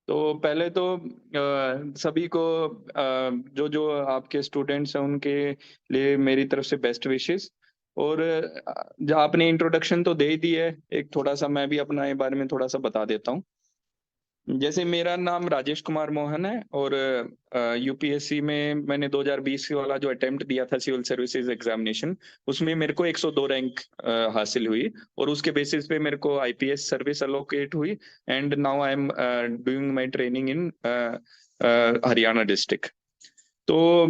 तो पहले तो सभी को जो जो आपके स्टूडेंट्स हैं उनके लिए मेरी तरफ से बेस्ट विशेस। और जहाँ आपने इंट्रोडक्शन तो दे ही दी है, एक थोड़ा-सा मैं भी अपने बारे में थोड़ा-सा बता देता हूँ। जैसे मेरा नाम राजेश कुमार मोहन है और यूपीएससी में मैंने 2020 वाला जो अटेम्प्ट दिया था सिविल सर्विसेज एग्जामिनेशन, उसमें मेरे को 102 रैंक हासिल हुई और उसके बेसिस पे मेरे को आईपीएस सर्विस एलोकेट हुई and now I am doing my training in Haryana district. तो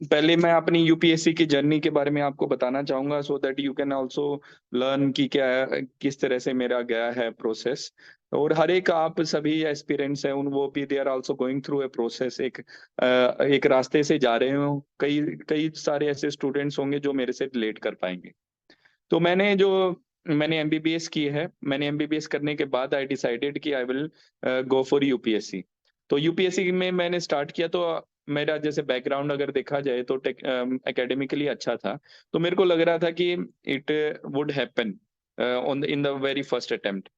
पहले मैं अपनी यूपीएससी की जर्नी के बारे में आपको बताना चाहूँगा so that you can also learn कि क्या किस तरह से मेरा गया है प्रोसेस। और हर एक आप सभी एस्पिरेंट्स हैं उन वो भी they are also going through a process एक रास्ते से जा रहे हो। कई कई सारे ऐसे स्टूडेंट्स होंगे जो मेरे से रिलेट कर पाएँगे। तो मैंने एमबीबीएस की है। मैंने एमबीबीएस करने के बाद आई डिसाइडेड कि I will go for UPSC. तो यूपीएससी में मैंने स्टार्ट किया तो मेरा जैसे बैकग्राउंड अगर देखा जाए तो एकेडमिकली अच्छा था। तो मेरे को लग रहा था कि it would happen on in the very first attempt.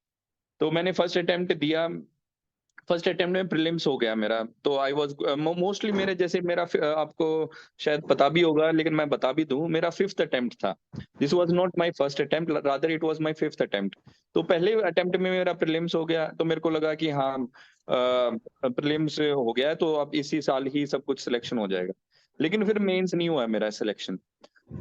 तो मैंने फर्स्ट अटेम्प्ट दिया। फर्स्ट अटेम्प्ट में प्रीलिम्स हो गया मेरा। तो आई वाज़ मोस्टली मेरे जैसे आपको शायद पता भी होगा लेकिन मैं बता भी दूँ, मेरा 5th अटेम्प्ट था। This was not my first attempt rather it was my 5th attempt. तो पहले अटेम्प्ट में मेरा प्रीलिम्स हो गया तो मेरे को लगा कि हाँ प्रीलिम्स हो गया है तो अब इसी साल ही सब कुछ सिलेक्शन हो जाएगा। लेकिन फिर मेंस नहीं हुआ मेरा सिलेक्शन।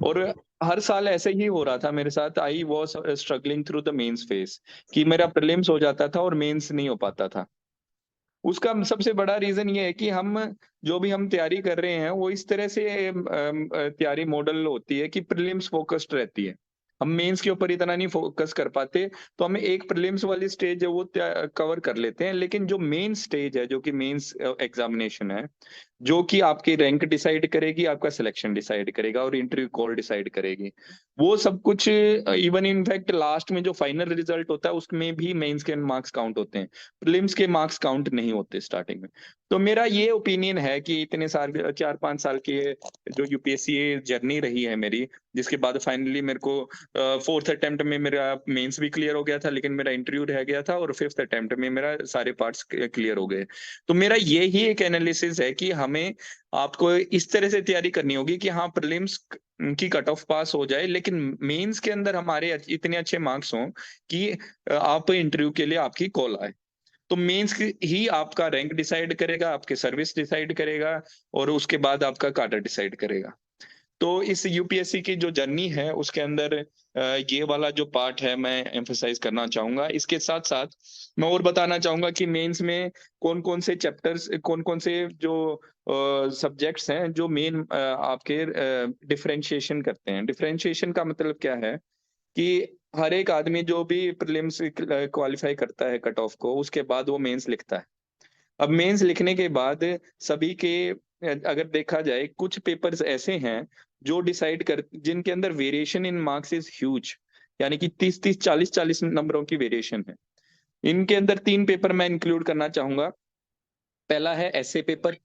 और हर साल ऐसे ही हो रहा था मेरे साथ। I was struggling through the mains phase कि मेरा प्रीलिम्स हो जाता था और मेंस नहीं हो पाता था। उसका सबसे बड़ा रीज़न ये है कि जो भी हम तैयारी कर रहे हैं, वो इस तरह से तैयारी मॉडल होती है कि प्रीलिम्स फ़ोकस्ड रहती है। हम मेंस के ऊपर इतना नहीं फ़ोकस कर पाते, तो हमें एक प्रीलिम्स वाली स्टेज है वो कवर कर लेते हैं। लेकिन जो मेन स्टेज है, जो कि मेंस एग्ज़ामिनेशन है, जो कि आपकी रैंक डिसाइड करेगी, आपका सिलेक्शन डिसाइड करेगा और इंटरव्यू कॉल डिसाइड करेगी। वो सब कुछ इवन इनफैक्ट लास्ट में जो फाइनल रिज़ल्ट होता है, उसमें भी मेंस के मार्क्स काउंट होते हैं। प्रीलिम्स के मार्क्स काउंट नहीं होते स्टार्टिंग में। तो मेरा ये ओपिनियन है कि इतने साल 4-5 साल की ये जो यूपीएससी जर्नी रही है मेरी, जिसके बाद फाइनली मेरे को 4th अटेम्प्ट में मेरा मेंस भी क्लियर हो गया था, लेकिन मेरा इंटरव्यू रह गया था और 5th अटेम्प्ट में मेरा सारे पार्ट्स क्लियर हो गए। तो मेरा ये ही एक एनालिसिस है कि हमें आपको इस तरह से तैयारी करनी होगी कि हाँ, प्रीलिम्स की कट ऑफ पास हो जाए, लेकिन मेंस के अंदर हमारे इतने अच्छे मार्क्स हों कि आप इंटरव्यू के लिए आपकी कॉल आए। तो मेंस ही आपका रैंक डिसाइड करेगा, आपके सर्विस डिसाइड करेगा और उसके बाद आपका काडर डिसाइड करेगा। तो इस यूपीएससी की जो जर्नी है उसके अंदर ये वाला जो पार्ट है मैं एम्फसाइज़ करना चाहूँगा। इसके साथ-साथ मैं और बताना चाहूँगा कि मेंस में कौन-कौन से चैप्टर्स कौन-कौन से जो सब्जेक्ट्स हैं जो आपके डिफरेंशिएशन करते हैं। डिफरेंशिएशन का मतलब क्या है कि हर एक आदमी जो भी प्रीलिम्स क्वालीफाई करता है कट ऑफ को, उसके बाद वो मेंस लिखता है। अब मेंस लिखने के बाद सभी के अगर देखा जाए कुछ पेपर्स ऐसे हैं जो डिसाइड कर जिनके अंदर variation in marks is huge, यानी कि 30-30, 40-40 नंबरों की वेरिएशन है। इनके अंदर 3 पेपर मैं इंक्लूड करना चाहूँगा। पहला है एसे पेपर।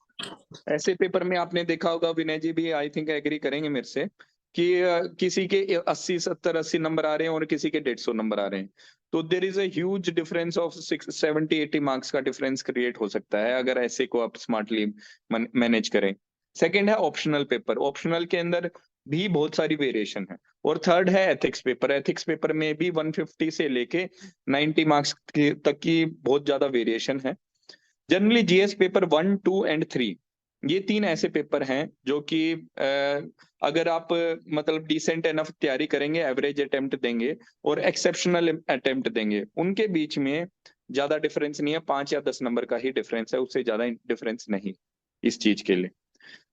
ऐसे पेपर में आपने देखा होगा, विनय जी भी आई थिंक एग्री करेंगे मेरे से कि किसी के 80 70 80 नंबर आ रहे हैं और किसी के 150 नंबर आ रहे हैं। तो there is a huge difference of 6 70 80 marks का डिफरेंस क्रिएट हो सकता है अगर ऐसे को आप स्मार्टली मैनेज करें। सेकंड है ऑप्शनल पेपर। ऑप्शनल के अंदर भी बहुत सारी वेरिएशन है। और थर्ड है एथिक्स पेपर। एथिक्स पेपर में भी 150 से लेके 90 मार्क्स तक की बहुत ज्यादा वेरिएशन है। जनरली जीएस पेपर 1, 2 एंड 3, ये 3 ऐसे पेपर हैं जो कि अगर आप मतलब डिसेंट एनफ तैयारी करेंगे, एवरेज अटेम्प्ट देंगे और एक्सेप्शनल अटेम्प्ट देंगे, उनके बीच में ज़्यादा डिफरेंस नहीं है, 5 या 10 नंबर का ही डिफरेंस है, उससे ज़्यादा डिफरेंस नहीं इस चीज़ के लिए।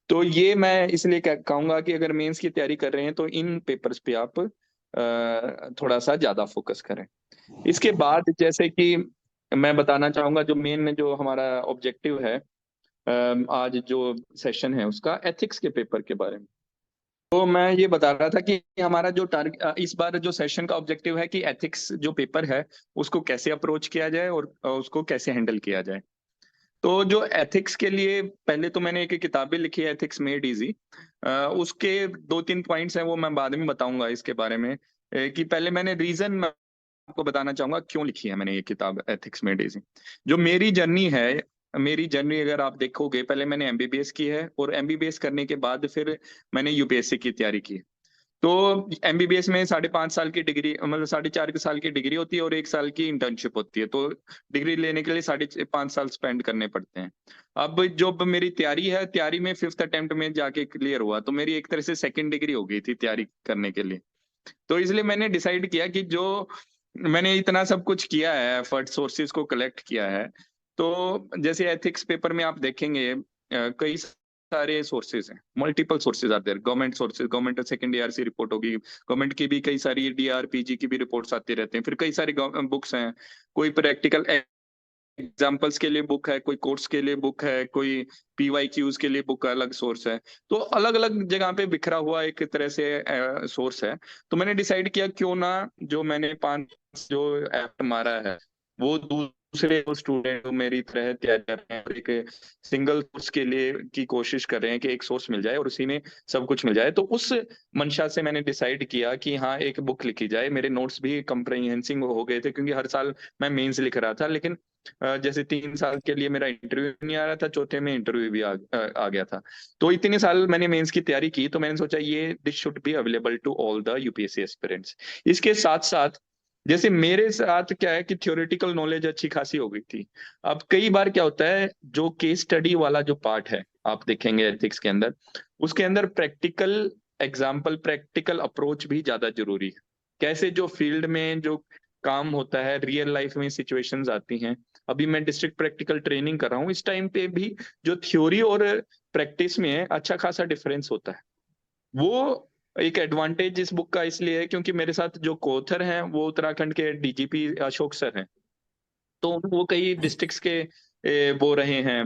तो ये मैं इसलिए कहूँगा कि अगर मेंस की तैयारी कर रहे हैं तो इन पेपर्स पे आप थोड़ा-सा ज़्यादा फोकस करें। इसके बाद जैसे कि मैं बताना चाहूँगा जो मेन जो हमारा ऑब्जेक्टिव है आज जो सेशन है उसका एथिक्स के पेपर के बारे में। तो मैं ये बता रहा था कि हमारा इस बार जो सेशन का ऑब्जेक्टिव है कि एथिक्स जो पेपर है उसको कैसे अप्रोच किया जाए और उसको कैसे हैंडल किया जाए। तो जो एथिक्स के लिए पहले तो मैंने एक किताब भी लिखी है एथिक्स मेड ईज़ी। उसके 2-3 पॉइंट्स हैं वो मैं बाद में बताऊँगा इसके बारे में। कि पहले मैंने रीज़न आपको बताना चाहूंगा क्यों लिखी है मैंने ये किताब एथिक्स में डेजी। जो मेरी जर्नी है, मेरी जर्नी अगर आप देखोगे, पहले मैंने एमबीबीएस की है और एमबीबीएस करने के बाद फिर मैंने यूपीएससी की तैयारी की। तो एमबीबीएस में 5.5 साल की डिग्री, मतलब 4.5 साल की डिग्री होती है और 1 साल की इंटर्नशिप होती है। तो डिग्री लेने के लिए 5.5 साल स्पेंड करने पड़ते हैं। अब मेरी तैयारी है, तैयारी में 5th अटेम्प्ट में जाके क्लियर हुआ, तो मेरी एक तरह से सेकंड डिग्री हो गई थी तैयारी करने के लिए। तो इसलिए मैंने डिसाइड किया कि जो मैंने इतना सब कुछ किया है, एफर्ट सोर्सेज को कलेक्ट किया है, तो जैसे एथिक्स पेपर में आप देखेंगे कई सारे सोर्सेज हैं, multiple sources are there, government sources, government second ARC report होगी, गवर्नमेंट की भी कई सारी डीआरपीजी की भी रिपोर्ट्स आती रहते हैं, फिर कई सारी बुक्स हैं, कोई प्रैक्टिकल एग्जाम्पल्स के लिए बुक है, कोई कोर्स के लिए बुक है, कोई पीवाईक्यूज के लिए बुक अलग सोर्स है। तो अलग अलग जगह पे बिखरा हुआ एक तरह से सोर्स है। तो मैंने डिसाइड किया क्यों ना जो मैंने 5 जो एप्ट मारा है वो दूसरे स्टूडेंट मेरी तरह तैयारी कर रहे हैं और एक सिंगल सोर्स के लिए की कोशिश कर रहे हैं कि एक सोर्स मिल जाए और उसी में सब कुछ मिल जाए। तो उस मंशा से मैंने डिसाइड किया कि हाँ, एक बुक लिखी जाए। मेरे नोट्स भी कंप्रहेंसिंग हो गए थे क्योंकि हर साल मैं मेंस लिख रहा था, लेकिन जैसे 3 साल के लिए मेरा इंटरव्यू नहीं आ रहा था, चौथे में इंटरव्यू भी आ गया था। तो इतने साल मैंने मेंस की तैयारी की, तो मैंने सोचा ये this should be available to all the UPSC aspirants. इसके साथ साथ जैसे मेरे साथ क्या है कि थ्योरेटिकल नॉलेज अच्छी खासी हो गई थी। अब कई बार क्या होता है, जो केस स्टडी वाला जो पार्ट है आप देखेंगे एथिक्स के अंदर, उसके अंदर प्रैक्टिकल एग्जाम्पल, प्रैक्टिकल अप्रोच भी ज्यादा जरूरी है। कैसे जो फील्ड में जो काम होता है, रियल लाइफ में सिचुएशंस आती हैं। अभी मैं डिस्ट्रिक्ट प्रैक्टिकल ट्रेनिंग कर रहा हूँ, इस टाइम पे भी जो थ्योरी और प्रैक्टिस में अच्छा खासा डिफरेंस होता है। वो एक एडवांटेज इस बुक का इसलिए है क्योंकि मेरे साथ जो कोथर हैं वो उत्तराखंड के डीजीपी अशोक सर हैं। तो वो कई डिस्ट्रिक्ट्स के वो रहे हैं,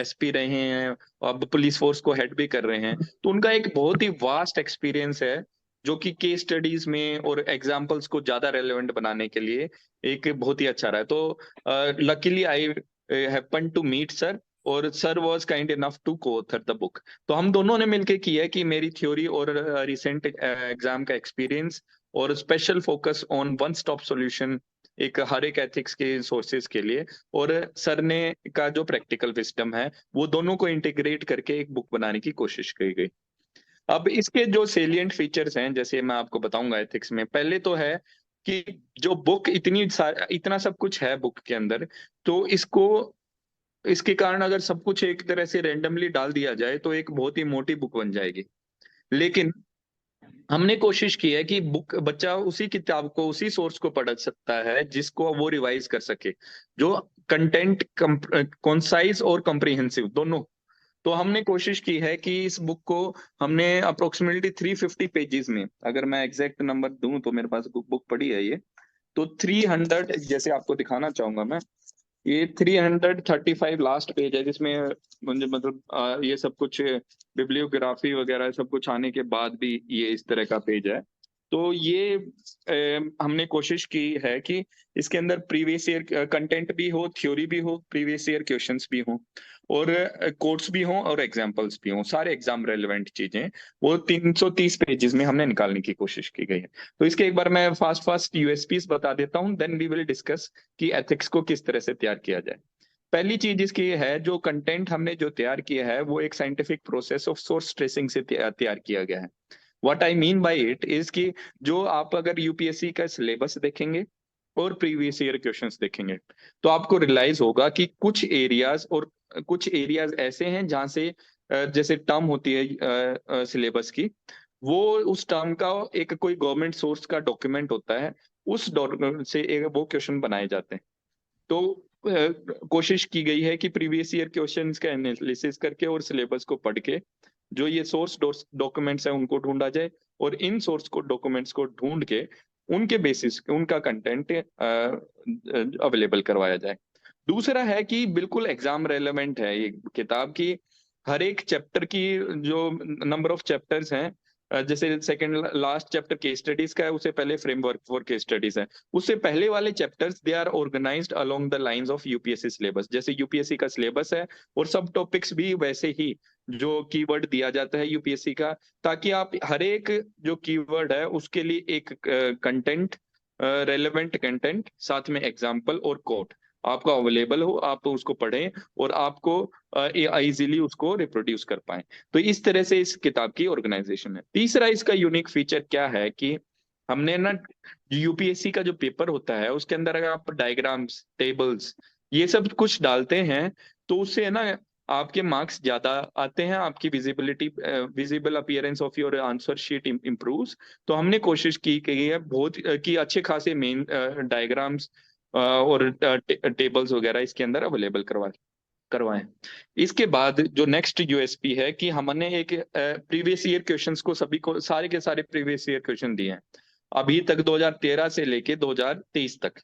एसपी रहे हैं, अब पुलिस फोर्स को हेड भी कर रहे हैं। तो उनका एक बहुत ही वास्ट एक्सपीरियंस है जो कि केस स्टडीज में और एग्जाम्पल्स को ज्यादा रेलेवेंट बनाने के लिए एक बहुत ही अच्छा रहा है। तो luckily I happen to meet sir, और sir was kind enough to co-author the book. तो हम दोनों ने मिलकर किया कि मेरी थ्योरी और रिसेंट एग्जाम का एक्सपीरियंस और special focus on one stop solution एक हर एक एथिक्स के सोर्सेज के लिए, और सर ने का जो प्रैक्टिकल विजडम है वो दोनों को इंटीग्रेट करके एक बुक बनाने की कोशिश की गई। अब इसके जो सेलिएंट फीचर्स हैं जैसे मैं आपको बताऊंगा एथिक्स में, पहले तो है कि जो बुक इतना सब कुछ है बुक के अंदर, तो इसको इसके कारण अगर सब कुछ एक तरह से रेंडमली डाल दिया जाए तो एक बहुत ही मोटी बुक बन जाएगी। लेकिन हमने कोशिश की है कि बुक बच्चा उसी किताब को, उसी सोर्स को पढ़ सकता है जिसको वो रिवाइज कर सके, जो कंटेंट कॉन्साइज और कॉम्प्रिहेंसिव दोनों। तो हमने कोशिश की है कि इस बुक को हमने अप्रोक्सीमेटली 350 पेजेस में, अगर मैं एग्जैक्ट नंबर दूं तो मेरे पास बुक पड़ी है ये, तो 300, जैसे आपको दिखाना चाहूंगा मैं, ये 335 लास्ट पेज है जिसमें मुझे मतलब ये सब कुछ बिब्लियोग्राफी वगैरह सब कुछ आने के बाद भी ये इस तरह का पेज है। तो ये हमने कोशिश की है कि इसके अंदर प्रीवियस ईयर कंटेंट भी हो, थ्योरी भी हो, प्रीवियस ईयर क्वेश्चंस भी हो, और कोट्स भी हों और एग्जांपल्स भी हों, सारे एग्जाम रेलेवेंट चीजें वो 330 पेजेस में हमने निकालने की कोशिश की गई है। तो इसके एक बार मैं फास्ट फास्ट यूएसपीज बता देता हूँ, देन वी विल डिस्कस कि एथिक्स को किस तरह से तैयार किया जाए। पहली चीज इसकी ये है, जो कंटेंट हमने जो तैयार किया है वो एक scientific process of source tracing से तैयार किया गया है। What I mean by it is कि जो आप अगर यूपीएससी का सिलेबस देखेंगे और प्रीवियस ईयर क्वेश्चंस देखेंगे तो आपको रियलाइज होगा कि कुछ एरियाज ऐसे हैं जहां से जैसे टर्म होती है सिलेबस की, वो उस टर्म का एक कोई गवर्नमेंट सोर्स का डॉक्यूमेंट होता है, उस डॉक्यूमेंट से एक वो क्वेश्चन बनाए जाते हैं। तो कोशिश की गई है कि प्रीवियस ईयर क्वेश्चंस का एनालिसिस करके और सिलेबस को पढ़ के जो ये सोर्स डॉक्यूमेंट्स हैं उनको ढूंढा जाए, और इन सोर्स को डॉक्यूमेंट्स को ढूंढ के उनके बेसिस उनका कंटेंट अवेलेबल करवाया जाए। दूसरा है कि बिल्कुल एग्जाम रेलेवेंट है ये किताब की, हर एक चैप्टर की जो नंबर ऑफ चैप्टर्स हैं, जैसे second last chapter case studies का है, उससे पहले फ्रेमवर्क फॉर केस स्टडीज है, उससे पहले वाले chapters they are organised along the lines of UPSC syllabus, जैसे यूपीएससी का सिलेबस है, और सब टॉपिक्स भी वैसे ही जो कीवर्ड दिया जाता है यूपीएससी का, ताकि आप हर एक जो कीवर्ड है उसके लिए एक कंटेंट रेलेवेंट कंटेंट, साथ में एग्जाम्पल और कोड आपको अवेलेबल हो, आप उसको पढ़ें और आपको इजीली उसको रिप्रोड्यूस कर पाए। तो इस तरह से इस किताब की ऑर्गेनाइजेशन है। तीसरा इसका यूनिक फीचर क्या है कि हमने ना यूपीएससी का जो पेपर होता है उसके अंदर अगर आप डायग्राम्स, टेबल्स, ये सब कुछ डालते हैं तो उससे है ना आपके मार्क्स ज्यादा आते हैं, आपकी visibility, visible appearance of your answer sheet improves. तो हमने कोशिश की है बहुत कि अच्छे खासे मेन डायग्राम्स और टेबल्स वगैरह इसके अंदर अवेलेबल करवाएं। इसके बाद जो नेक्स्ट यूएसपी है कि हमने एक प्रीवियस ईयर क्वेश्चंस को सभी को, सारे के सारे प्रीवियस ईयर क्वेश्चन दिए हैं अभी तक 2013 से लेके 2023 तक।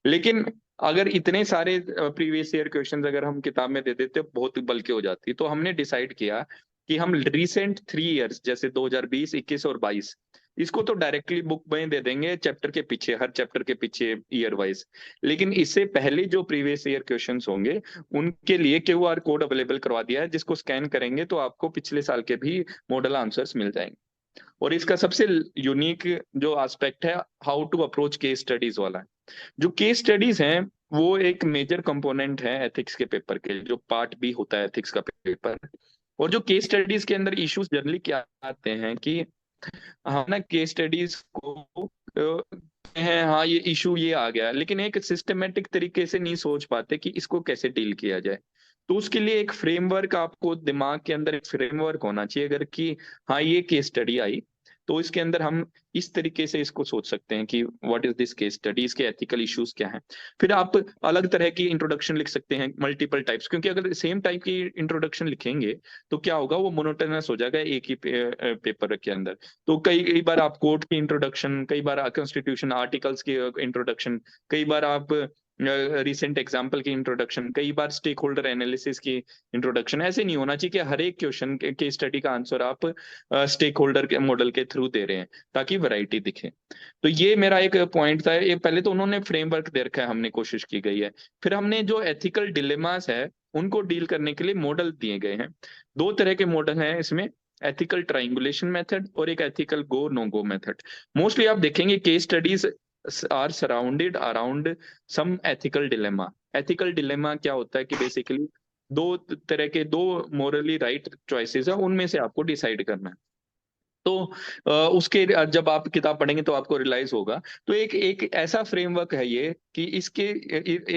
लेकिन अगर इतने सारे प्रीवियस ईयर क्वेश्चंस अगर हम किताब में दे देते बहुत बल्कि हो जाती। तो हमने डिसाइड किया कि हम रिसेंट 3 इयर्स जैसे 2020, 21 और 22 इसको तो डायरेक्टली बुक में दे देंगे चैप्टर के पीछे, हर चैप्टर के पीछे ईयर वाइज। लेकिन इससे पहले जो प्रीवियस ईयर क्वेश्चंस होंगे उनके लिए क्यूआर कोड अवेलेबल करवा दिया है, जिसको स्कैन करेंगे तो आपको पिछले साल के भी मॉडल आंसर्स मिल जाएंगे। और इसका सबसे यूनिक जो एस्पेक्ट है how to approach case studies वाला है। जो केस स्टडीज हैं वो एक मेजर कंपोनेंट है एथिक्स के पेपर के, जो पार्ट बी होता है एथिक्स का पेपर। और जो केस स्टडीज के अंदर इश्यूज जनरली क्या आते हैं कि हम ना केस स्टडीज को है, हाँ ये इशू ये आ गया, लेकिन एक सिस्टमेटिक तरीके से नहीं सोच पाते कि इसको कैसे डील किया जाए। तो उसके लिए एक फ्रेमवर्क, आपको दिमाग के अंदर एक फ्रेमवर्क होना चाहिए अगर कि हाँ ये केस स्टडी आई तो इसके अंदर हम इस तरीके से इसको सोच सकते हैं कि what is this case study, इसके एथिकल इश्यूज क्या हैं। फिर आप अलग तरह की इंट्रोडक्शन लिख सकते हैं, मल्टीपल टाइप्स, क्योंकि अगर सेम टाइप की इंट्रोडक्शन लिखेंगे तो क्या होगा, वो मोनोटोनस हो जाएगा एक ही पेपर के अंदर। तो कई कई बार आप कोर्ट की इंट्रोडक्शन, कई बार कॉन्स्टिट्यूशन आर्टिकल्स की इंट्रोडक्शन, कई बार आप रिसेंट एग्जाम्पल की इंट्रोडक्शन, कई बार स्टेक होल्डर एनालिसिस की इंट्रोडक्शन। ऐसे नहीं होना चाहिए कि हर एक क्वेश्चन के स्टडी का आंसर आप स्टेक होल्डर के मॉडल के थ्रू दे रहे हैं, ताकि वैरायटी दिखे। तो ये मेरा एक पॉइंट था। ये पहले तो उन्होंने फ्रेमवर्क दे रखा है, हमने कोशिश की गई है। फिर हमने जो एथिकल डिलेमास है उनको डील करने के लिए मॉडल दिए गए हैं। दो तरह के मॉडल हैं इसमें, एथिकल ट्राइंगुलेशन मेथड और एक ethical go no go method. Mostly आप देखेंगे case studies are surrounded around some ethical dilemma. Ethical dilemma क्या होता है कि बेसिकली दो तरह के, दो मोरली राइट चॉइसेस है, उनमें से आपको डिसाइड करना है। तो उसके जब आप किताब पढ़ेंगे तो आपको रियलाइज होगा। तो एक एक ऐसा फ्रेमवर्क है ये कि इसके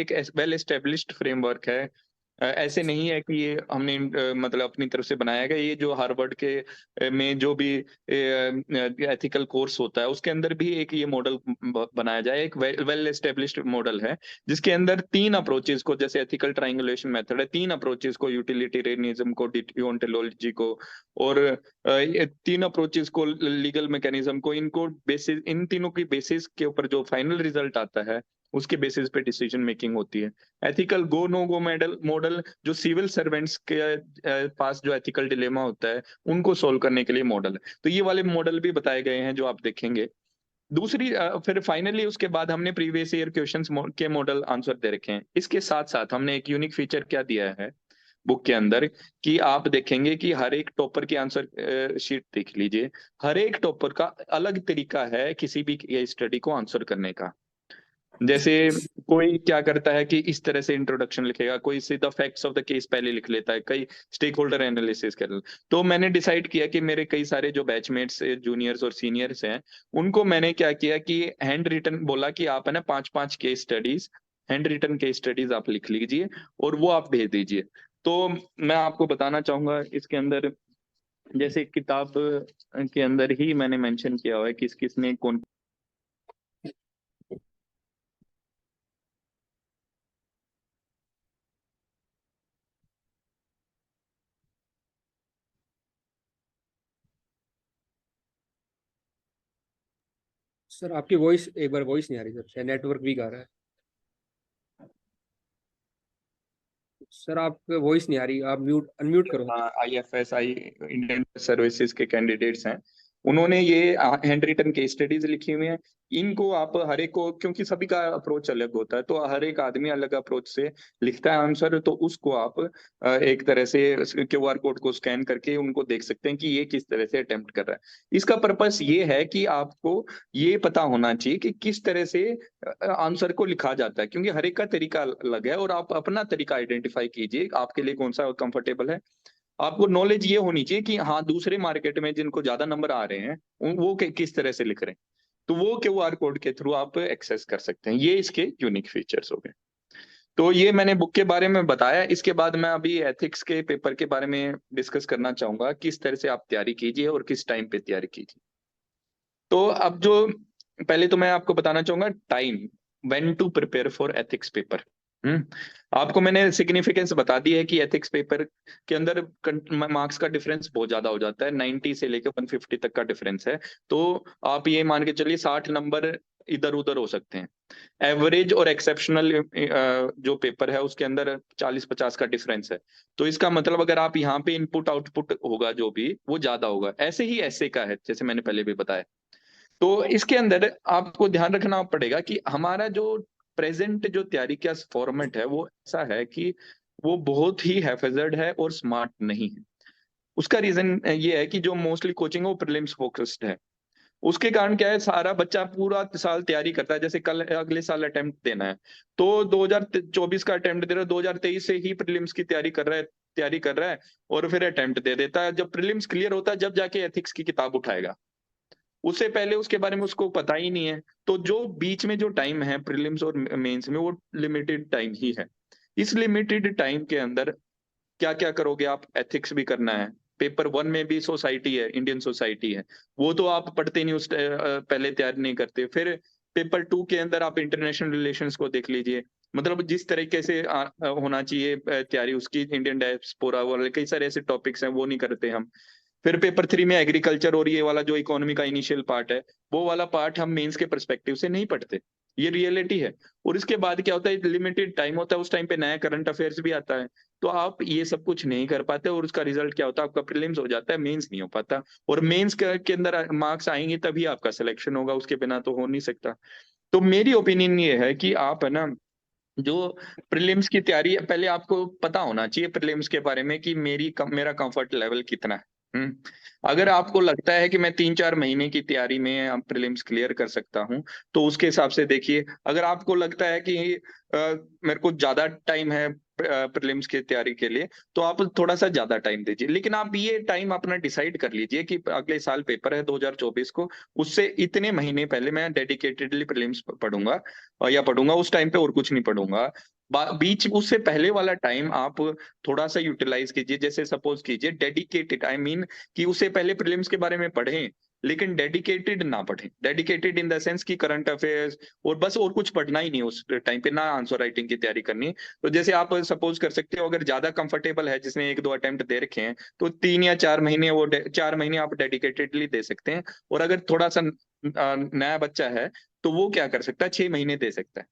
एक वेल एस्टेब्लिश्ड फ्रेमवर्क है। ऐसे नहीं है कि ये हमने मतलब अपनी तरफ से बनाया गया। ये जो हार्वर्ड के में जो भी एथिकल कोर्स होता है उसके अंदर भी एक ये मॉडल बनाया जाए, एक वेल एस्टेब्लिश्ड मॉडल है जिसके अंदर तीन अप्रोचेस को, जैसे एथिकल ट्राइंगुलेशन मेथड है, तीन अप्रोचेस को, यूटिलिटेरियनिज्म को, डिओन्टोलॉजी को और ये तीन अप्रोचेस को, लीगल मैकेनिज्म को, इनको बेसिस, इन तीनों की बेसिस के ऊपर जो फाइनल रिजल्ट आता है उसके बेसिस पे डिसीजन मेकिंग होती है। एथिकल गो नो गो मॉडल मॉडल जो सिविल सर्वेंट्स के पास जो एथिकल डिलेमा होता है उनको सोल्व करने के लिए मॉडल है। तो ये वाले मॉडल भी बताए गए हैं जो आप देखेंगे। दूसरी फिर फाइनली उसके बाद हमने प्रीवियस ईयर क्वेश्चंस के मॉडल आंसर दे रखे हैं। इसके साथ साथ हमने एक यूनिक फीचर क्या दिया है बुक के अंदर कि आप देखेंगे कि हर एक टॉपर की आंसर शीट देख लीजिए, हर एक टॉपर का अलग तरीका है किसी भी केस स्टडी को आंसर करने का। जैसे कोई क्या करता है कि इस तरह से इंट्रोडक्शन लिखेगा, कोई सीधा फैक्ट्स ऑफ द केस पहले लिख लेता है, कई स्टेक होल्डर एनालिसिस कर लेता। तो मैंने डिसाइड किया कि मेरे कई सारे जो बैचमेट्स, जूनियर्स और सीनियर्स हैं, उनको मैंने क्या किया कि हैंड रिटन बोला कि आप है ना 5-5 case studies, handwritten case studies आप लिख लीजिए और वो आप भेज दीजिए। तो मैं आपको बताना चाहूंगा इसके अंदर, जैसे किताब के अंदर ही मैंने मेंशन किया हुआ है किस किसने कौन। सर आपकी वॉइस एक बार वॉइस नहीं आ रही सर, शायद नेटवर्क वीक आ रहा है। सर आप वॉइस नहीं आ रही, आप म्यूट अनम्यूट करो। IFSI इंडियन सर्विसेज के कैंडिडेट्स हैं, उन्होंने ये हैंड रिटन केस स्टडीज लिखी हुई हैं। इनको आप हर एक को, क्योंकि सभी का अप्रोच अलग होता है, तो हर एक आदमी अलग अप्रोच से लिखता है आंसर, तो उसको आप एक तरह से क्यूआर कोड को स्कैन करके उनको देख सकते हैं कि ये किस तरह से अटेम्प्ट कर रहा है। इसका पर्पस ये है कि आपको ये पता होना चाहिए कि किस तरह से आंसर को लिखा जाता है, क्योंकि हर एक का तरीका अलग है, और आप अपना तरीका आइडेंटिफाई कीजिए आपके लिए कौन सा कंफर्टेबल है। आपको नॉलेज ये होनी चाहिए कि हाँ, दूसरे मार्केट में जिनको ज्यादा नंबर आ रहे हैं वो किस तरह से लिख रहे हैं, तो वो क्यूआर कोड के थ्रू आप एक्सेस कर सकते हैं। ये इसके यूनिक फीचर्स हो गए। तो ये मैंने बुक के बारे में बताया। इसके बाद मैं अभी एथिक्स के पेपर के बारे में डिस्कस करना चाहूंगा, किस तरह से आप तैयारी कीजिए और किस टाइम पे तैयारी कीजिए। तो अब जो पहले तो मैं आपको बताना चाहूंगा time, when to prepare for ethics paper. हम्म आपको मैंने सिग्निफिकेंस बता दी है कि एथिक्स पेपर के अंदर मार्क्स का डिफरेंस बहुत ज्यादा हो जाता है, 90 से लेकर 150 तक का डिफरेंस है। तो आप ये मान के चलिए 60 नंबर इधर उधर हो सकते हैं। एवरेज और एक्सेप्शनल जो पेपर है उसके अंदर 40-50 का डिफरेंस है। तो इसका मतलब अगर आप यहाँ पे इनपुट आउटपुट होगा जो भी, वो ज्यादा होगा। ऐसे ही ऐसे का है, जैसे मैंने पहले भी बताया। तो इसके अंदर आपको ध्यान रखना पड़ेगा कि हमारा जो प्रेजेंट जो तैयारी का फॉर्मेट है वो ऐसा है कि वो बहुत ही हैफेजर्ड है और स्मार्ट नहीं है। उसका रीजन ये है कि जो मोस्टली कोचिंग है वो प्रीलिम्स फोकस्ड है। उसके कारण क्या है, सारा बच्चा पूरा साल तैयारी करता है, जैसे कल अगले साल अटेम्प्ट देना है, तो 2024 का अटेम्प्ट दे रहा है, 2023 से ही प्रीलिम्स की तैयारी कर रहा है और फिर अटेम्प्ट दे देता है। जब प्रीलिम्स क्लियर होता है जब जाके एथिक्स की किताब उठाएगा, उससे पहले उसके बारे में उसको पता ही नहीं है। तो जो बीच में जो टाइम है प्रीलिम्स और मेंस में, वो लिमिटेड टाइम ही है। इस लिमिटेड टाइम के अंदर क्या क्या करोगे आप? एथिक्स भी करना है, पेपर वन में भी सोसाइटी है, इंडियन सोसाइटी है, वो तो आप पढ़ते नहीं, पहले तैयारी नहीं करते। फिर पेपर टू के अंदर आप इंटरनेशनल रिलेशंस को देख लीजिए, मतलब जिस तरीके से होना चाहिए तैयारी उसकी, इंडियन डायस्पोरा वाले कई सारे ऐसे टॉपिक्स हैं वो नहीं करते हम। फिर पेपर थ्री में एग्रीकल्चर और ये वाला जो इकोनॉमी का इनिशियल पार्ट है, वो वाला पार्ट हम मेंस के परस्पेक्टिव से नहीं पढ़ते। ये रियलिटी है। और इसके बाद क्या होता है, लिमिटेड टाइम होता है, उस टाइम पे नया करंट अफेयर्स भी आता है। तो आप ये सब कुछ नहीं कर पाते, और उसका रिजल्ट क्या होता है, आपका प्रीलिम्स हो जाता है, मेंस नहीं हो पाता। और मेंस के अंदर मार्क्स आएंगे तभी आपका सिलेक्शन होगा, उसके बिना तो हो नहीं सकता। तो मेरी ओपिनियन ये है कि आप है ना, जो प्रीलिम्स की तैयारी है, पहले आपको पता होना चाहिए प्रीलिम्स के बारे में कि मेरा कंफर्ट लेवल कितना है। हम्म अगर आपको लगता है कि मैं 3-4 महीने की तैयारी में प्रीलिम्स क्लियर कर सकता हूँ, तो उसके हिसाब से देखिए। अगर आपको लगता है कि मेरे को ज्यादा टाइम है प्रीलिम्स की तैयारी के लिए, तो आप थोड़ा सा ज्यादा टाइम दीजिए। लेकिन आप ये टाइम अपना डिसाइड कर लीजिए कि अगले साल पेपर है 2024 को, उससे इतने महीने पहले मैं डेडिकेटेडली प्रीलिम्स पढ़ूंगा, या पढ़ूंगा उस टाइम पे, और कुछ नहीं पढ़ूंगा। बीच उससे पहले वाला टाइम आप थोड़ा सा यूटिलाइज कीजिए। जैसे सपोज कीजिए डेडिकेटेड, आई मीन कि उससे पहले प्रीलिम्स के बारे में पढ़ें, लेकिन डेडिकेटेड ना पढ़ें। डेडिकेटेड इन द सेंस कि करंट अफेयर्स और बस, और कुछ पढ़ना ही नहीं उस टाइम पे, ना आंसर राइटिंग की तैयारी करनी। तो जैसे आप सपोज कर सकते हो, अगर ज्यादा कंफर्टेबल है, जिसने 1-2 अटेम्प्ट दे रखे हैं, तो 3 या 4 महीने, 4 महीने आप डेडिकेटेडली दे सकते हैं। और अगर थोड़ा सा नया बच्चा है, तो वो क्या कर सकता है, 6 महीने दे सकता है।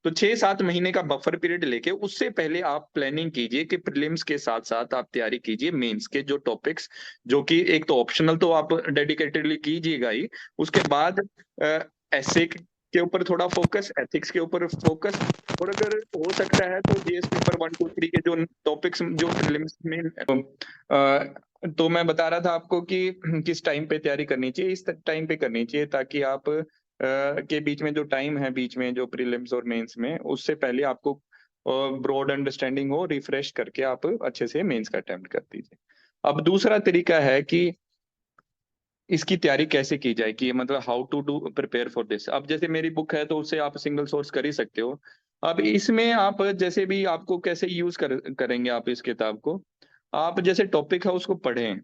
तो 6-7 महीने का बफर पीरियड लेके उससे पहले आप प्लानिंग कीजिए कि प्रीलिम्स के साथ साथ आप तैयारी कीजिए मेंस के जो टॉपिक्स, जो कि एक तो ऑप्शनल तो आप डेडिकेटेडली कीजिएगा ही, उसके बाद एसे के ऊपर थोड़ा फोकस, एथिक्स के ऊपर फोकस, और अगर हो सकता है तो जीएस पेपर 1, 2, 3 के जो टॉपिक्स जो प्रीलिम्स में तो मैं बता रहा था आपको कि किस टाइम पे तैयारी करनी चाहिए, इस टाइम पे करनी चाहिए, ताकि आप के बीच में जो टाइम है, बीच में जो प्रीलिम्स और मेंस में, उससे पहले आपको ब्रॉड अंडरस्टैंडिंग हो, रिफ्रेश करके आप अच्छे से मेंस का अटेम्प्ट कर दीजिए। अब दूसरा तरीका है कि इसकी तैयारी कैसे की जाए, कि मतलब how to do prepare for this. अब जैसे मेरी बुक है तो उससे आप सिंगल सोर्स कर ही सकते हो। अब इसमें आप जैसे भी, आपको कैसे यूज करेंगे आप इस किताब को, आप जैसे टॉपिक है उसको पढ़ें,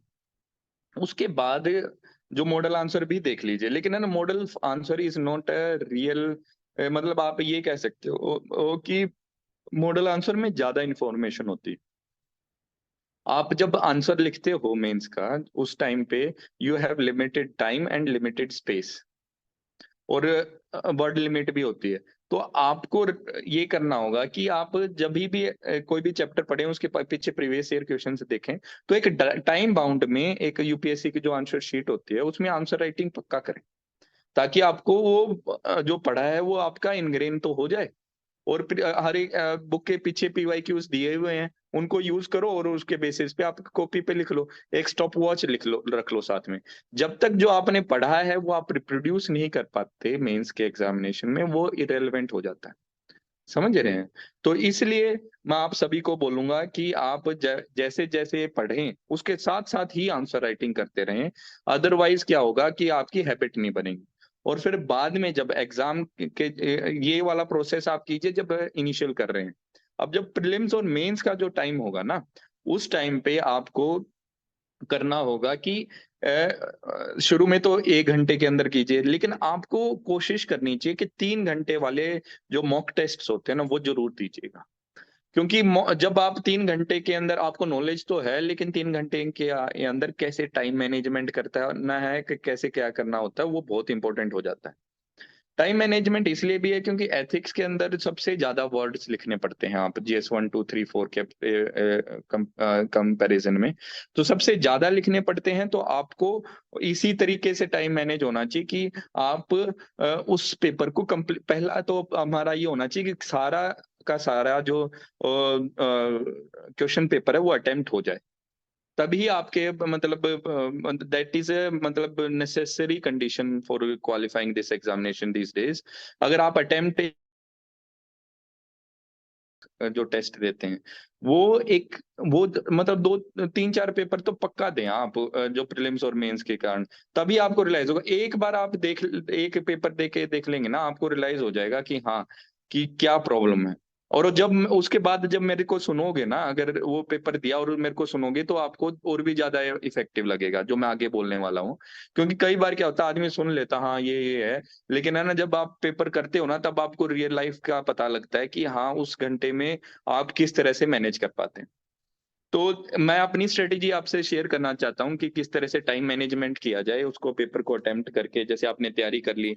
उसके बाद जो मॉडल आंसर भी देख लीजिए। लेकिन है ना, model answer is not a real, मतलब आप ये कह सकते हो कि मॉडल आंसर में ज्यादा इंफॉर्मेशन होती है। आप जब आंसर लिखते हो मेंस का, उस टाइम पे you have limited time and limited space, और वर्ड लिमिट भी होती है। तो आपको ये करना होगा कि आप जब भी कोई भी चैप्टर पढ़ें उसके पीछे प्रीवियस ईयर क्वेश्चन देखें, तो एक टाइम बाउंड में एक यूपीएससी की जो आंसर शीट होती है उसमें आंसर राइटिंग पक्का करें, ताकि आपको वो जो पढ़ा है वो आपका इनग्रेन तो हो जाए। और हर एक बुक के पीछे पीवाईक्यूज दिए हुए हैं, उनको यूज करो और उसके बेसिस पे आप कॉपी पे लिख लो, एक स्टॉप वॉच लिख लो, रख लो साथ में। जब तक जो आपने पढ़ा है वो आप रिप्रोड्यूस नहीं कर पाते मेंस के एग्जामिनेशन में, वो इरेलेवेंट हो जाता है। समझ रहे हैं? तो इसलिए मैं आप सभी को बोलूंगा कि आप जैसे जैसे पढ़ें उसके साथ साथ ही आंसर राइटिंग करते रहें। अदरवाइज क्या होगा कि आपकी हैबिट नहीं बनेगी। और फिर बाद में जब एग्जाम के ये वाला प्रोसेस आप कीजिए जब इनिशियल कर रहे हैं। अब जब प्रीलिम्स और मेंस का जो टाइम होगा ना, उस टाइम पे आपको करना होगा कि शुरू में तो 1 घंटे के अंदर कीजिए, लेकिन आपको कोशिश करनी चाहिए कि 3 घंटे वाले जो मॉक टेस्ट्स होते हैं ना, वो ज़रूर दीजिएगा। क्योंकि जब आप 3 घंटे के अंदर आपको नॉलेज तो है, लेकिन 3 घंटे के अंदर कैसे टाइम मैनेजमेंट करना है, कि कैसे क्या करना होता है, वो बहुत इंपॉर्टेंट हो जाता है। टाइम मैनेजमेंट इसलिए भी है क्योंकि एथिक्स के अंदर सबसे ज्यादा वर्ड्स लिखने पड़ते हैं, आप जीएस 1 2 3 4 के कंपैरिजन में। तो सबसे ज्यादा लिखने पड़ते हैं, तो आपको इसी तरीके से टाइम मैनेज होना चाहिए कि आप उस पेपर को पहला तो हमारा ये होना चाहिए कि सारा का सारा जो क्वेश्चन पेपर है वो अटेम्प्ट हो जाए। तभी आपके मतलब दैट इज ए मतलब necessary condition for qualifying this examination these days. अगर आप अटेम्प्ट जो टेस्ट देते हैं वो एक वो मतलब 2 3 4 पेपर तो पक्का दें आप, जो प्रीलिम्स और मेंस के कारण। तभी आपको रियलाइज होगा, एक बार आप एक पेपर देख लेंगे ना, आपको रियलाइज हो जाएगा कि हाँ, कि क्या प्रॉब्लम है। और जब उसके बाद जब मेरे को सुनोगे ना, अगर वो पेपर दिया और मेरे को सुनोगे, तो आपको और भी ज्यादा इफेक्टिव लगेगा जो मैं आगे बोलने वाला हूँ। क्योंकि कई बार क्या होता है, आदमी सुन लेता हाँ ये है, लेकिन है ना, जब आप पेपर करते हो ना, तब आपको रियल लाइफ का पता लगता है कि हाँ, उस घंटे में आप किस तरह से मैनेज कर पाते हैं। तो मैं अपनी स्ट्रेटेजी आपसे शेयर करना चाहता हूँ कि किस तरह से टाइम मैनेजमेंट किया जाए उसको, पेपर को अटेम्प्ट करके। जैसे आपने तैयारी कर ली,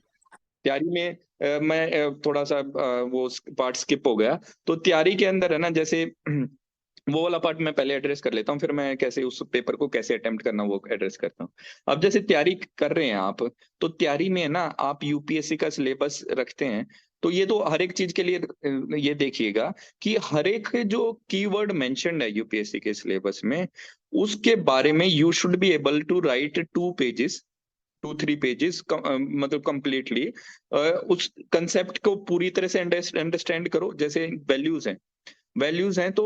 तैयारी में मैं थोड़ा सा वो पार्ट स्किप हो गया। तो तैयारी के अंदर है ना, जैसे वो वाला पार्ट मैं पहले एड्रेस कर लेता हूँ, फिर मैं कैसे उस पेपर को कैसे अटेम्प्ट करना वो एड्रेस करता हूँ। अब जैसे तैयारी कर रहे हैं आप, तो तैयारी में है ना, आप यूपीएससी का सिलेबस रखते हैं, तो ये तो हर एक चीज के लिए ये देखिएगा कि हर एक जो कीवर्ड मेंशन्ड है यूपीएससी के सिलेबस में, उसके बारे में you should be able to write 2 pages, 2 3 pages, मतलब कंप्लीटली उस कंसेप्ट को पूरी तरह से अंडरस्टैंड करो। जैसे वैल्यूज हैं तो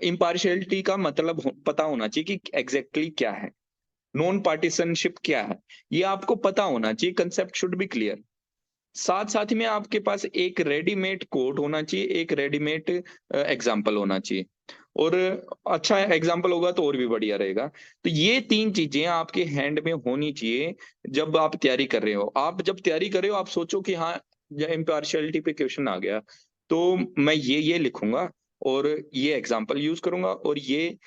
इम्पार्शियलिटी का मतलब पता होना चाहिए कि एग्जैक्टली क्या है, नॉन पार्टिसनशिप क्या है, ये आपको पता होना चाहिए। Concept should be clear. साथ साथ में आपके पास एक रेडीमेड कोड होना चाहिए, एक रेडीमेड एग्जाम्पल होना चाहिए। और अच्छा एग्जाम्पल होगा तो और भी बढ़िया रहेगा। तो ये 3 चीजें आपके हैंड में होनी चाहिए जब आप तैयारी कर रहे हो। आप जब तैयारी कर रहे हो, आप सोचो कि हाँ, इम्पार्शियलिटी पे क्वेश्चन आ गया, तो मैं ये लिखूंगा और ये एग्जाम्पल यूज करूंगा, और ये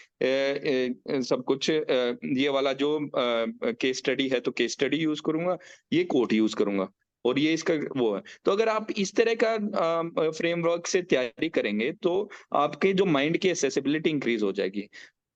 सब कुछ ये वाला जो केस स्टडी है तो केस स्टडी यूज करूंगा, ये कोट यूज करूंगा, और ये इसका वो है। तो अगर आप इस तरह का फ्रेमवर्क से तैयारी करेंगे, तो आपके जो माइंड की एसेसिबिलिटी इंक्रीज हो जाएगी।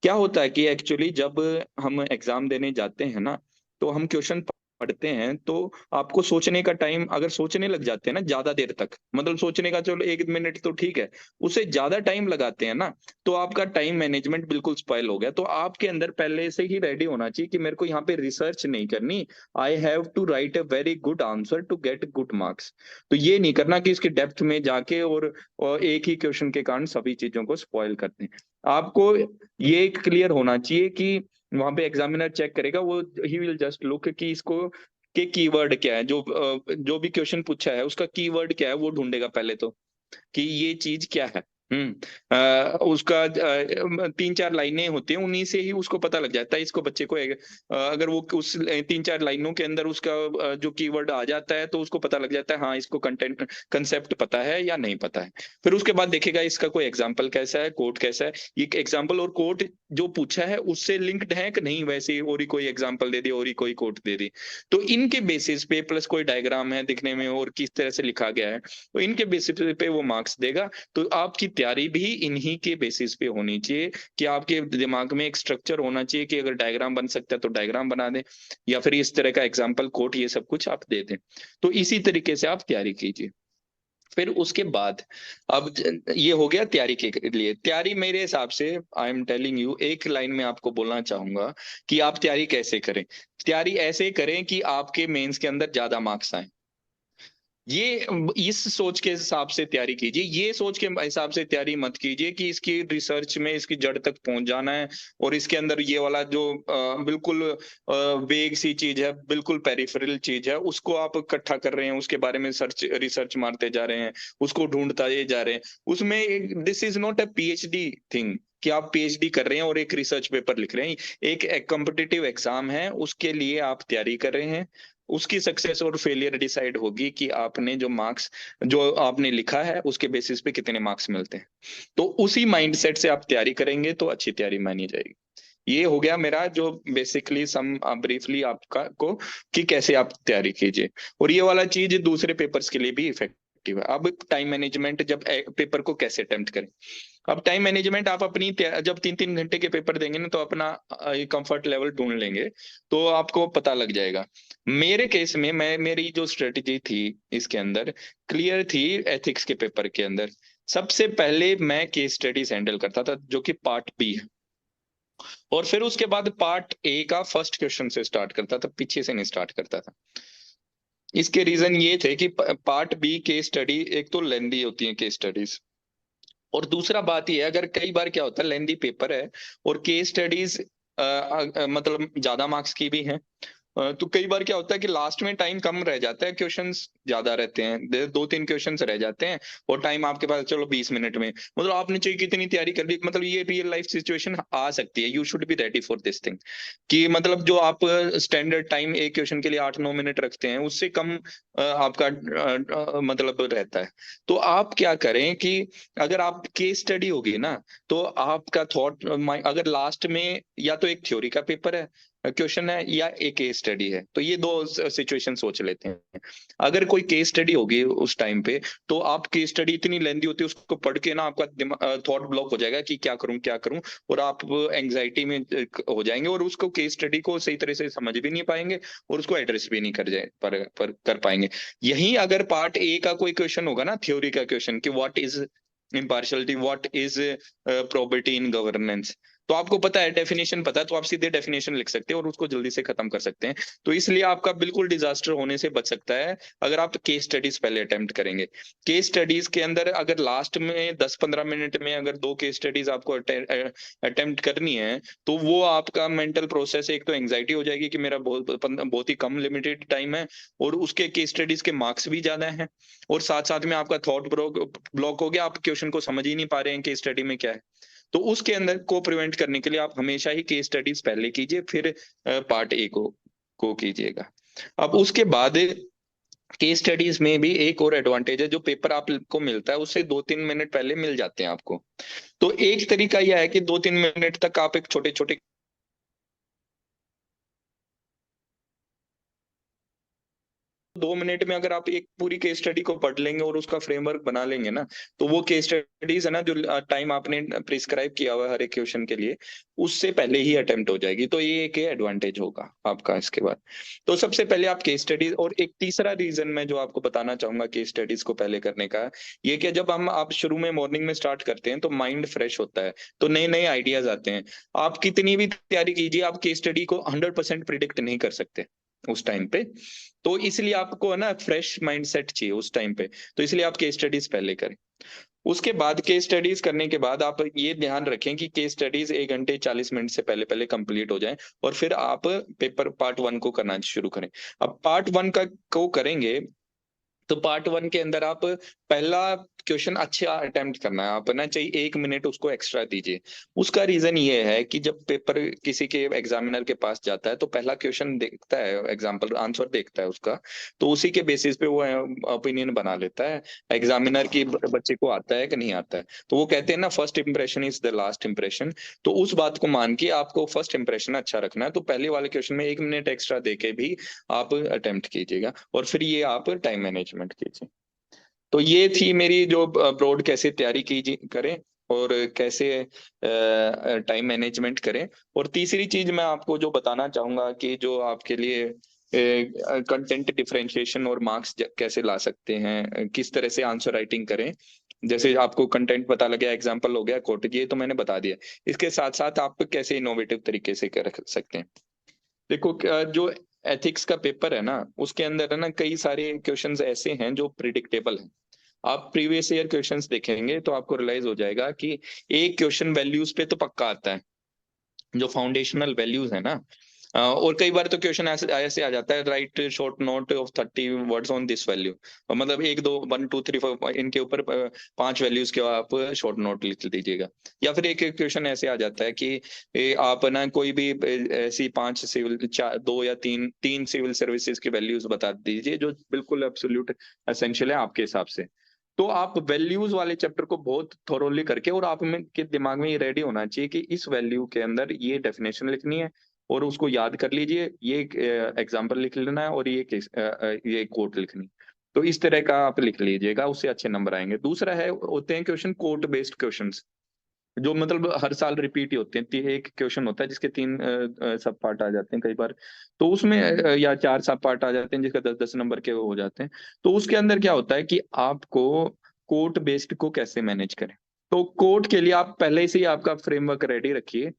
क्या होता है कि एक्चुअली जब हम एग्जाम देने जाते हैं ना, तो हम क्वेश्चन पढ़ते हैं, तो आपको सोचने का टाइम, अगर सोचने लग जाते हैं ना ज्यादा देर तक, मतलब सोचने का चलो 1 मिनट तो ठीक है, उससे ज्यादा टाइम लगाते हैं ना, तो आपका टाइम मैनेजमेंट बिल्कुल स्पॉइल हो गया। तो आपके अंदर पहले से ही रेडी होना चाहिए कि मेरे को यहाँ पे रिसर्च नहीं करनी, I have to write a very good answer to get good marks. तो ये नहीं करना कि इसके डेप्थ में जाके और एक ही क्वेश्चन के कारण सभी चीजों को स्पॉइल करते हैं। आपको ये क्लियर होना चाहिए कि वहां पे एग्जामिनर चेक करेगा, वो ही विल जस्ट लुक कि इसको के कीवर्ड क्या है, जो भी क्वेश्चन पूछा है उसका कीवर्ड क्या है, वो ढूंढेगा पहले तो, कि ये चीज क्या है। उसका 3-4 लाइनें होती हैं, उन्हीं से ही उसको पता लग जाता है इसको बच्चे को अगर वो उस 3-4 लाइनों के अंदर उसका जो कीवर्ड आ जाता है तो उसको पता लग जाता है, हाँ, इसको कंटेंट कांसेप्ट पता है या नहीं पता है। फिर उसके बाद देखेगा इसका कोई एग्जांपल कैसा है, कोट कैसा है, ये एग्जांपल और कोट जो पूछा है उससे लिंक्ड है कि नहीं, वैसे ही और ही कोई एग्जांपल दे दी और ही कोई कोट दे दी। तो इनके बेसिस पे प्लस कोई डायग्राम है दिखने में और किस तरह से लिखा गया है, तो इनके बेसिस पे वो मार्क्स देगा। तो आपकी तैयारी भी इन्हीं के बेसिस पे होनी चाहिए कि आपके दिमाग में एक स्ट्रक्चर होना चाहिए कि अगर डायग्राम बन सकता है तो डायग्राम बना दें या फिर इस तरह का एग्जांपल कोट ये सब कुछ आप दे दें। तो इसी तरीके से आप तैयारी कीजिए। फिर उसके बाद अब ये हो गया तैयारी के लिए। तैयारी मेरे हिसाब से आई एम टेलिंग यू एक लाइन में आपको बोलना चाहूंगा कि आप तैयारी कैसे करें। तैयारी ऐसे करें कि आपके मेंस के अंदर ज्यादा मार्क्स आए। ये इस सोच के हिसाब से तैयारी कीजिए, ये सोच के हिसाब से तैयारी मत कीजिए कि इसकी रिसर्च में इसकी जड़ तक पहुंच जाना है और इसके अंदर ये वाला जो बिल्कुल वेग सी चीज है, बिल्कुल पेरिफेरल चीज है, उसको आप इकट्ठा कर रहे हैं, उसके बारे में रिसर्च मारते जा रहे हैं, उसको ढूंढता ये जा रहे हैं। उसमें this is not a PhD thing कि आप पीएचडी कर रहे हैं और एक रिसर्च पेपर लिख रहे हैं। एक कॉम्पिटिटिव एग्जाम है, उसके लिए आप तैयारी कर रहे हैं। उसकी सक्सेस और फेलियर डिसाइड होगी कि आपने जो मार्क्स जो आपने लिखा है उसके बेसिस पे कितने मार्क्स मिलते हैं। तो उसी माइंडसेट से आप तैयारी करेंगे तो अच्छी तैयारी मानी जाएगी। ये हो गया मेरा जो बेसिकली सम ब्रीफली आपका को कि कैसे आप तैयारी कीजिए। और ये वाला चीज दूसरे पेपर्स के लिए भी इफेक्टिव है। अब टाइम मैनेजमेंट जब पेपर को कैसे अटेम्प्ट करें। अब टाइम मैनेजमेंट आप अपनी जब 3-3 घंटे के पेपर देंगे ना तो अपना कंफर्ट लेवल ढूंढ लेंगे तो आपको पता लग जाएगा। मेरे केस में मेरी जो स्ट्रेटेजी थी इसके अंदर क्लियर थी। एथिक्स के पेपर के अंदर सबसे पहले मैं केस स्टडीज हैंडल करता था जो कि पार्ट बी है, और फिर उसके बाद पार्ट ए का फर्स्ट क्वेश्चन से स्टार्ट करता था, पीछे से नहीं स्टार्ट करता था। इसके रीजन ये थे कि पार्ट बी केस स्टडी एक तो लेंदी होती है केस स्टडीज, और दूसरा बात ये है अगर कई बार क्या होता है लेंदी पेपर है और केस स्टडीज मतलब ज्यादा मार्क्स की भी है, तो कई बार क्या होता है कि लास्ट में टाइम कम रह जाता है, क्वेश्चंस ज्यादा रहते हैं, 2-3 क्वेश्चंस रह जाते हैं और टाइम आपके पास चलो 20 मिनट में, मतलब आपने चाहिए कितनी तैयारी कर ली, मतलब ये रियल लाइफ सिचुएशन आ सकती है। You should be ready for this thing कि मतलब जो आप स्टैंडर्ड टाइम एक क्वेश्चन के लिए 8-9 मिनट रखते हैं उससे कम आपका मतलब रहता है। तो आप क्या करें कि अगर आप केस स्टडी होगी ना तो आपका थॉट अगर लास्ट में या तो एक थ्योरी का पेपर है क्वेश्चन है या एक केस स्टडी है, तो ये दो सिचुएशन सोच लेते हैं। अगर कोई केस स्टडी होगी उस टाइम पे तो आप केस स्टडी इतनी लेंदी होती है उसको पढ़ के ना आपका थॉट ब्लॉक हो जाएगा कि क्या करूं क्या करूं, और आप एंग्जाइटी में हो जाएंगे और उसको केस स्टडी को सही तरह से समझ भी नहीं पाएंगे और उसको एड्रेस भी नहीं कर पाएंगे। यही अगर पार्ट ए का कोई क्वेश्चन होगा ना थ्योरी का क्वेश्चन कि what is impartiality, what is probability in governance, तो आपको पता है डेफिनेशन पता है तो आप सीधे डेफिनेशन लिख सकते हैं और उसको जल्दी से खत्म कर सकते हैं। तो इसलिए आपका बिल्कुल डिजास्टर होने से बच सकता है अगर आप केस स्टडीज पहले अटेम्प्ट करेंगे। केस स्टडीज के अंदर अगर लास्ट में 10-15 मिनट में अगर 2 केस स्टडीज आपको अटेम्प्ट करनी है तो वो आपका मेंटल प्रोसेस, एक तो एंग्जाइटी हो जाएगी कि मेरा बहुत बहुत ही कम लिमिटेड टाइम है और उसके केस स्टडीज के मार्क्स भी ज्यादा हैं, और साथ साथ में आपका थॉट ब्लॉक हो गया, आप क्वेश्चन को समझ ही नहीं पा रहे हैं केस स्टडी में क्या है। तो उसके अंदर को प्रिवेंट करने के लिए आप हमेशा ही केस स्टडीज पहले कीजिए फिर पार्ट ए को कीजिएगा। अब उसके बाद केस स्टडीज में भी एक और एडवांटेज है, जो पेपर आपको मिलता है उससे 2-3 मिनट पहले मिल जाते हैं आपको। तो एक तरीका यह है कि 2-3 मिनट तक आप एक छोटे छोटे 2 मिनट में अगर आप एक पूरी केस स्टडी को पढ़ लेंगे और उसका फ्रेमवर्क बना लेंगे ना, तो वो केस स्टडीज है ना जो टाइम आपने प्रिस्क्राइब किया हुआ है हर एक क्वेश्चन के लिए उससे पहले ही अटेम्प्ट हो जाएगी। तो ये एक एडवांटेज होगा आपका इसके बाद। तो सबसे पहले आप केस स्टडीज, और एक तीसरा रीजन मैं जो आपको बताना चाहूंगा केस स्टडीज को पहले करने का, ये कि जब हम आप शुरू में मॉर्निंग में स्टार्ट करते हैं तो माइंड फ्रेश होता है, तो नए नए आइडियाज आते हैं। आप कितनी भी तैयारी कीजिए आप केस स्टडी को 100% प्रिडिक्ट नहीं कर सकते उस टाइम पे। तो इसलिए आपको है ना फ्रेश माइंडसेट चाहिए उस टाइम पे, तो इसलिए आप केस स्टडीज पहले करें। उसके बाद केस स्टडीज करने के बाद आप ये ध्यान रखें कि केस स्टडीज 1 घंटे 40 मिनट से पहले पहले कंप्लीट हो जाए और फिर आप पेपर पार्ट 1 को करना शुरू करें। अब पार्ट 1 का को करेंगे तो पार्ट 1 के अंदर आप पहला क्वेश्चन अच्छा अटेम्प्ट करना है, आप ना चाहिए 1 मिनट उसको एक्स्ट्रा दीजिए। उसका रीजन ये है कि जब पेपर किसी के एग्जामिनर के पास जाता है तो पहला क्वेश्चन देखता है, एग्जाम्पल आंसर देखता है उसका, तो उसी के बेसिस पे वो ओपिनियन बना लेता है एग्जामिनर की बच्चे को आता है कि नहीं आता है। तो वो कहते हैं ना, first impression is the last impression. तो उस बात को मान के आपको फर्स्ट इंप्रेशन अच्छा रखना है, तो पहले वाले क्वेश्चन में 1 मिनट एक्स्ट्रा देके भी आप अटेम्प्ट कीजिएगा, और फिर ये आप टाइम मैनेजमेंट कीजिए। तो ये थी मेरी जो ब्रॉड कैसे तैयारी की करें और कैसे टाइम मैनेजमेंट करें। और तीसरी चीज मैं आपको जो बताना चाहूंगा कि जो आपके लिए कंटेंट डिफरेंशिएशन और मार्क्स कैसे ला सकते हैं, किस तरह से आंसर राइटिंग करें। जैसे आपको कंटेंट पता लग गया, एग्जाम्पल हो गया, कोट, ये तो मैंने बता दिया। इसके साथ साथ आप कैसे इनोवेटिव तरीके से कर सकते हैं। देखो जो एथिक्स का पेपर है ना, उसके अंदर है ना कई सारे क्वेश्चंस ऐसे हैं जो प्रिडिक्टेबल हैं। आप प्रीवियस ईयर क्वेश्चंस देखेंगे तो आपको रियलाइज हो जाएगा कि एक क्वेश्चन वैल्यूज पे तो पक्का आता है, जो फाउंडेशनल वैल्यूज है ना। और कई बार तो क्वेश्चन ऐसे ऐसे आ जाता है, right short note of 30 words on this value. मतलब 1 2 1 2 3 4 इनके ऊपर 5 वैल्यूज के आप शॉर्ट नोट लिख दीजिएगा। या फिर एक क्वेश्चन ऐसे आ जाता है कि आप ना कोई भी ऐसी 5 सिविल, 2 या 3 सिविल सर्विसेज की वैल्यूज बता दीजिए जो बिल्कुल एब्सोल्यूट एसेंशियल है आपके हिसाब से। तो आप वैल्यूज वाले चैप्टर को बहुत थोरोली करके, और आप में के दिमाग में ये रेडी होना चाहिए कि इस वैल्यू के अंदर ये डेफिनेशन लिखनी है, और उसको याद कर लीजिए, ये एग्जांपल लिख लेना है, और ये कोट लिखनी है। तो इस तरह का आप लिख लीजिएगा, उससे अच्छे नंबर आएंगे। दूसरा है, होते हैं क्वेश्चन कोट बेस्ड क्वेश्चंस, जो मतलब हर साल रिपीट ही होते हैं। एक क्वेश्चन होता है जिसके 3 सब पार्ट आ जाते हैं कई बार, तो उसमें या 4 सब पार्ट आ जाते हैं जिसका 10 10 नंबर के हो जाते हैं। तो उसके अंदर क्या होता है कि आपको कोट बेस्ड को कैसे मैनेज करें। तो कोट के लिए आप पहले से ही आपका फ्रेमवर्क रेडी रखिए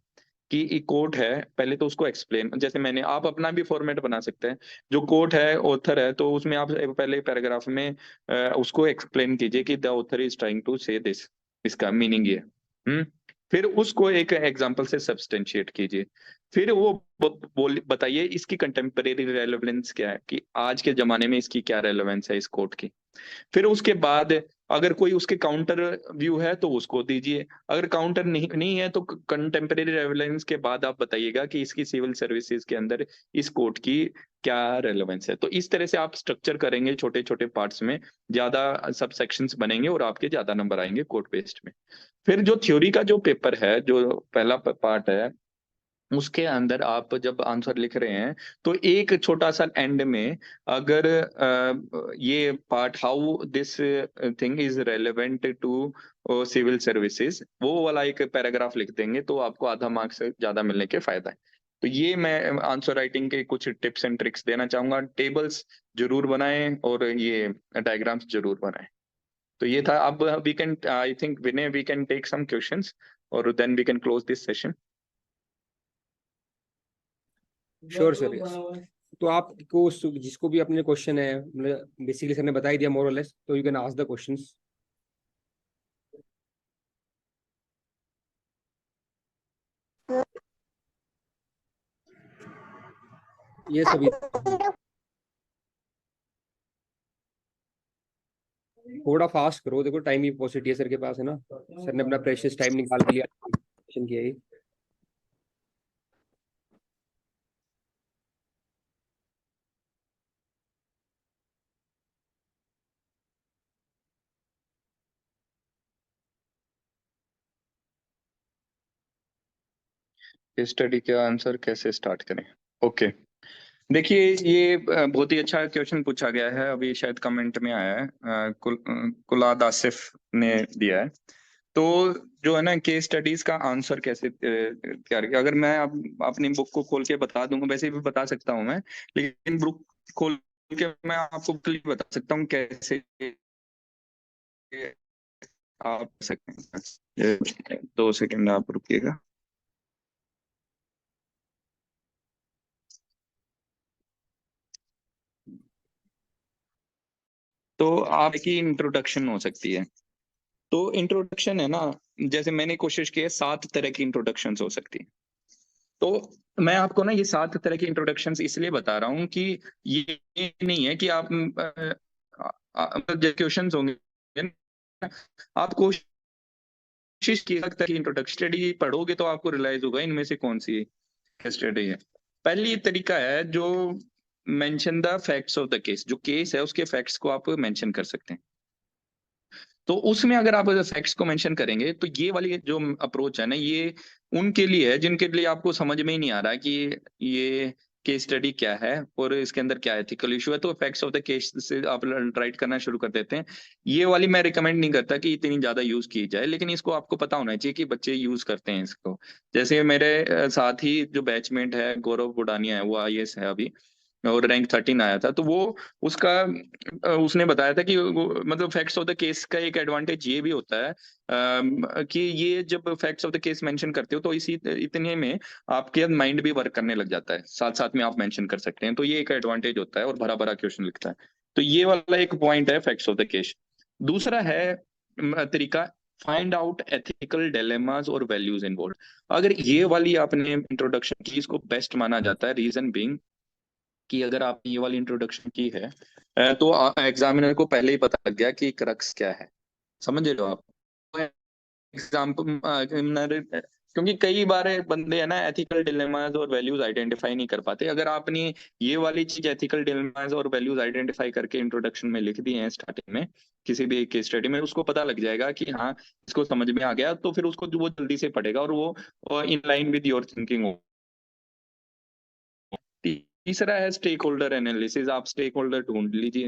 कि एक कोट है, पहले तो उसको एक्सप्लेन, जैसे मैंने, आप अपना भी फॉर्मेट बना सकते हैं। जो कोट है, ऑथर है, तो उसमें आप पहले पैराग्राफ में उसको एक्सप्लेन कीजिए कि the author is trying to say this, इसका मीनिंग ये। हम्म। फिर उसको एक एग्जांपल से सब्सटेंशिएट कीजिए। फिर वो बोल बताइए इसकी कंटेम्परेरी रेलेवेंस क्या है, कि आज के जमाने में इसकी क्या रेलेवेंस है इस कोट की। फिर उसके बाद अगर कोई उसके काउंटर व्यू है तो उसको दीजिए। अगर काउंटर नहीं है तो कंटेम्परेरी रेलेवेंस के बाद आप बताइएगा कि इसकी सिविल सर्विसेज के अंदर इस कोर्ट की क्या रेलेवेंस है। तो इस तरह से आप स्ट्रक्चर करेंगे छोटे छोटे पार्ट्स में, ज्यादा सब सेक्शंस बनेंगे और आपके ज्यादा नंबर आएंगे कोर्ट बेस्ड में। फिर जो थ्योरी का जो पेपर है, जो पहला पार्ट है, उसके अंदर आप जब आंसर लिख रहे हैं तो एक छोटा सा एंड में, अगर ये part, how this thing is relevant to civil services, वो वाला एक पैराग्राफ लिख देंगे तो आपको आधा मार्क्स ज्यादा मिलने के फायदा है। तो ये मैं आंसर राइटिंग के कुछ टिप्स एंड ट्रिक्स देना चाहूंगा। टेबल्स जरूर बनाएं और ये डायग्राम्स जरूर बनाएं। तो ये था। अब we can, I think Vinay, we can take some questions और then we can close this session. Sure sir, yes. तो आपको जिसको भी अपने क्वेश्चन है, मतलब बेसिकली सर ने बता ही दिया मोर और लेस, तो you can ask the questions. ये सभी थोड़ा फास्ट करो, देखो टाइम ही पॉसिबिलिटी है सर के पास, है ना। सर ने अपना प्रेशियस टाइम निकाल के लिया, क्वेश्चन किया ही। केस स्टडी का आंसर कैसे स्टार्ट करें। ओके। देखिए, ये बहुत ही अच्छा क्वेश्चन पूछा गया है, अभी शायद कमेंट में आया है, कुलाद आसिफ ने दिया है। तो जो है ना, केस स्टडीज का आंसर कैसे तैयार किया, अगर मैं अपनी बुक को खोल के बता दूंगा, वैसे भी बता सकता हूँ मैं, लेकिन बुक खोल के मैं आपको क्लिक बता सकता हूँ कैसे आप सकते हैं। 2 सेकंड आप रुकिएगा। तो आपकी इंट्रोडक्शन हो सकती है। तो इंट्रोडक्शन है ना, जैसे मैंने कोशिश की है, 7 तरह की इंट्रोडक्शन हो सकती है। तो मैं आपको ना ये 7 तरह की इंट्रोडक्शन इसलिए बता रहा हूँ कि ये नहीं है कि आप, जो क्वेश्चन होंगे आप कोशिश की सकते हैं कि इंट्रोडक्शन स्टडी पढ़ोगे तो आपको रियलाइज होगा इनमें से कौन सी स्टडी है। पहली तरीका है जो mention the facts of the case, जो केस है उसके फैक्ट्स को आप मेंशन कर सकते हैं। तो उसमें अगर आप फैक्ट्स को मेंशन करेंगे तो ये वाली जो अप्रोच है ना, ये उनके लिए है जिनके लिए आपको समझ में ही नहीं आ रहा कि ये केस स्टडी क्या है और इसके अंदर क्या एथिकल इशू है, तो फैक्ट्स ऑफ द केस से आप राइट करना शुरू कर देते हैं। ये वाली मैं रिकमेंड नहीं करता कि इतनी ज्यादा यूज की जाए, लेकिन इसको आपको पता होना चाहिए कि बच्चे यूज करते हैं इसको। जैसे मेरे साथ ही जो बैचमेट है गौरव बुडानिया है, वो आईएएस है अभी और रैंक 13 आया था। तो वो उसका उसने बताया था कि मतलब फैक्ट्स ऑफ द केस का एक एडवांटेज ये भी होता है कि ये जब facts of the case mention करते हो तो इसी इतने में आपके माइंड भी वर्क करने लग जाता है, साथ साथ में आप मेंशन कर सकते हैं, तो ये एक एडवांटेज होता है और भरा भरा क्वेश्चन लिखता है। तो ये वाला एक पॉइंट है फैक्ट्स ऑफ द केस। दूसरा है तरीका, फाइंड आउट एथिकल डिलेमास और वैल्यूज इन्वॉल्व। अगर ये वाली आपने इंट्रोडक्शन की, इसको बेस्ट माना जाता है, रीजन बीइंग कि अगर आपने ये वाली इंट्रोडक्शन की है तो एग्जामिनर को पहले ही पता लग गया कि क्रक्स क्या है। समझ रहे हो आप? एग्जाम्पल, क्योंकि कई बार बंदे है ना एथिकल डिलेमास और वैल्यूज आइडेंटिफाई नहीं कर पाते। अगर आपने ये वाली चीज एथिकल डिलेमास और वैल्यूज आइडेंटिफाई करके इंट्रोडक्शन में लिख दी है स्टार्टिंग में किसी भी केस स्टडी में, उसको पता लग जाएगा कि हाँ इसको समझ में आ गया, तो फिर उसको वो जल्दी से पढ़ेगा और वो in line with your thinking हो। तीसरा है स्टेक होल्डर एनालिसिस। आप स्टेक होल्डर ढूंढ लीजिए,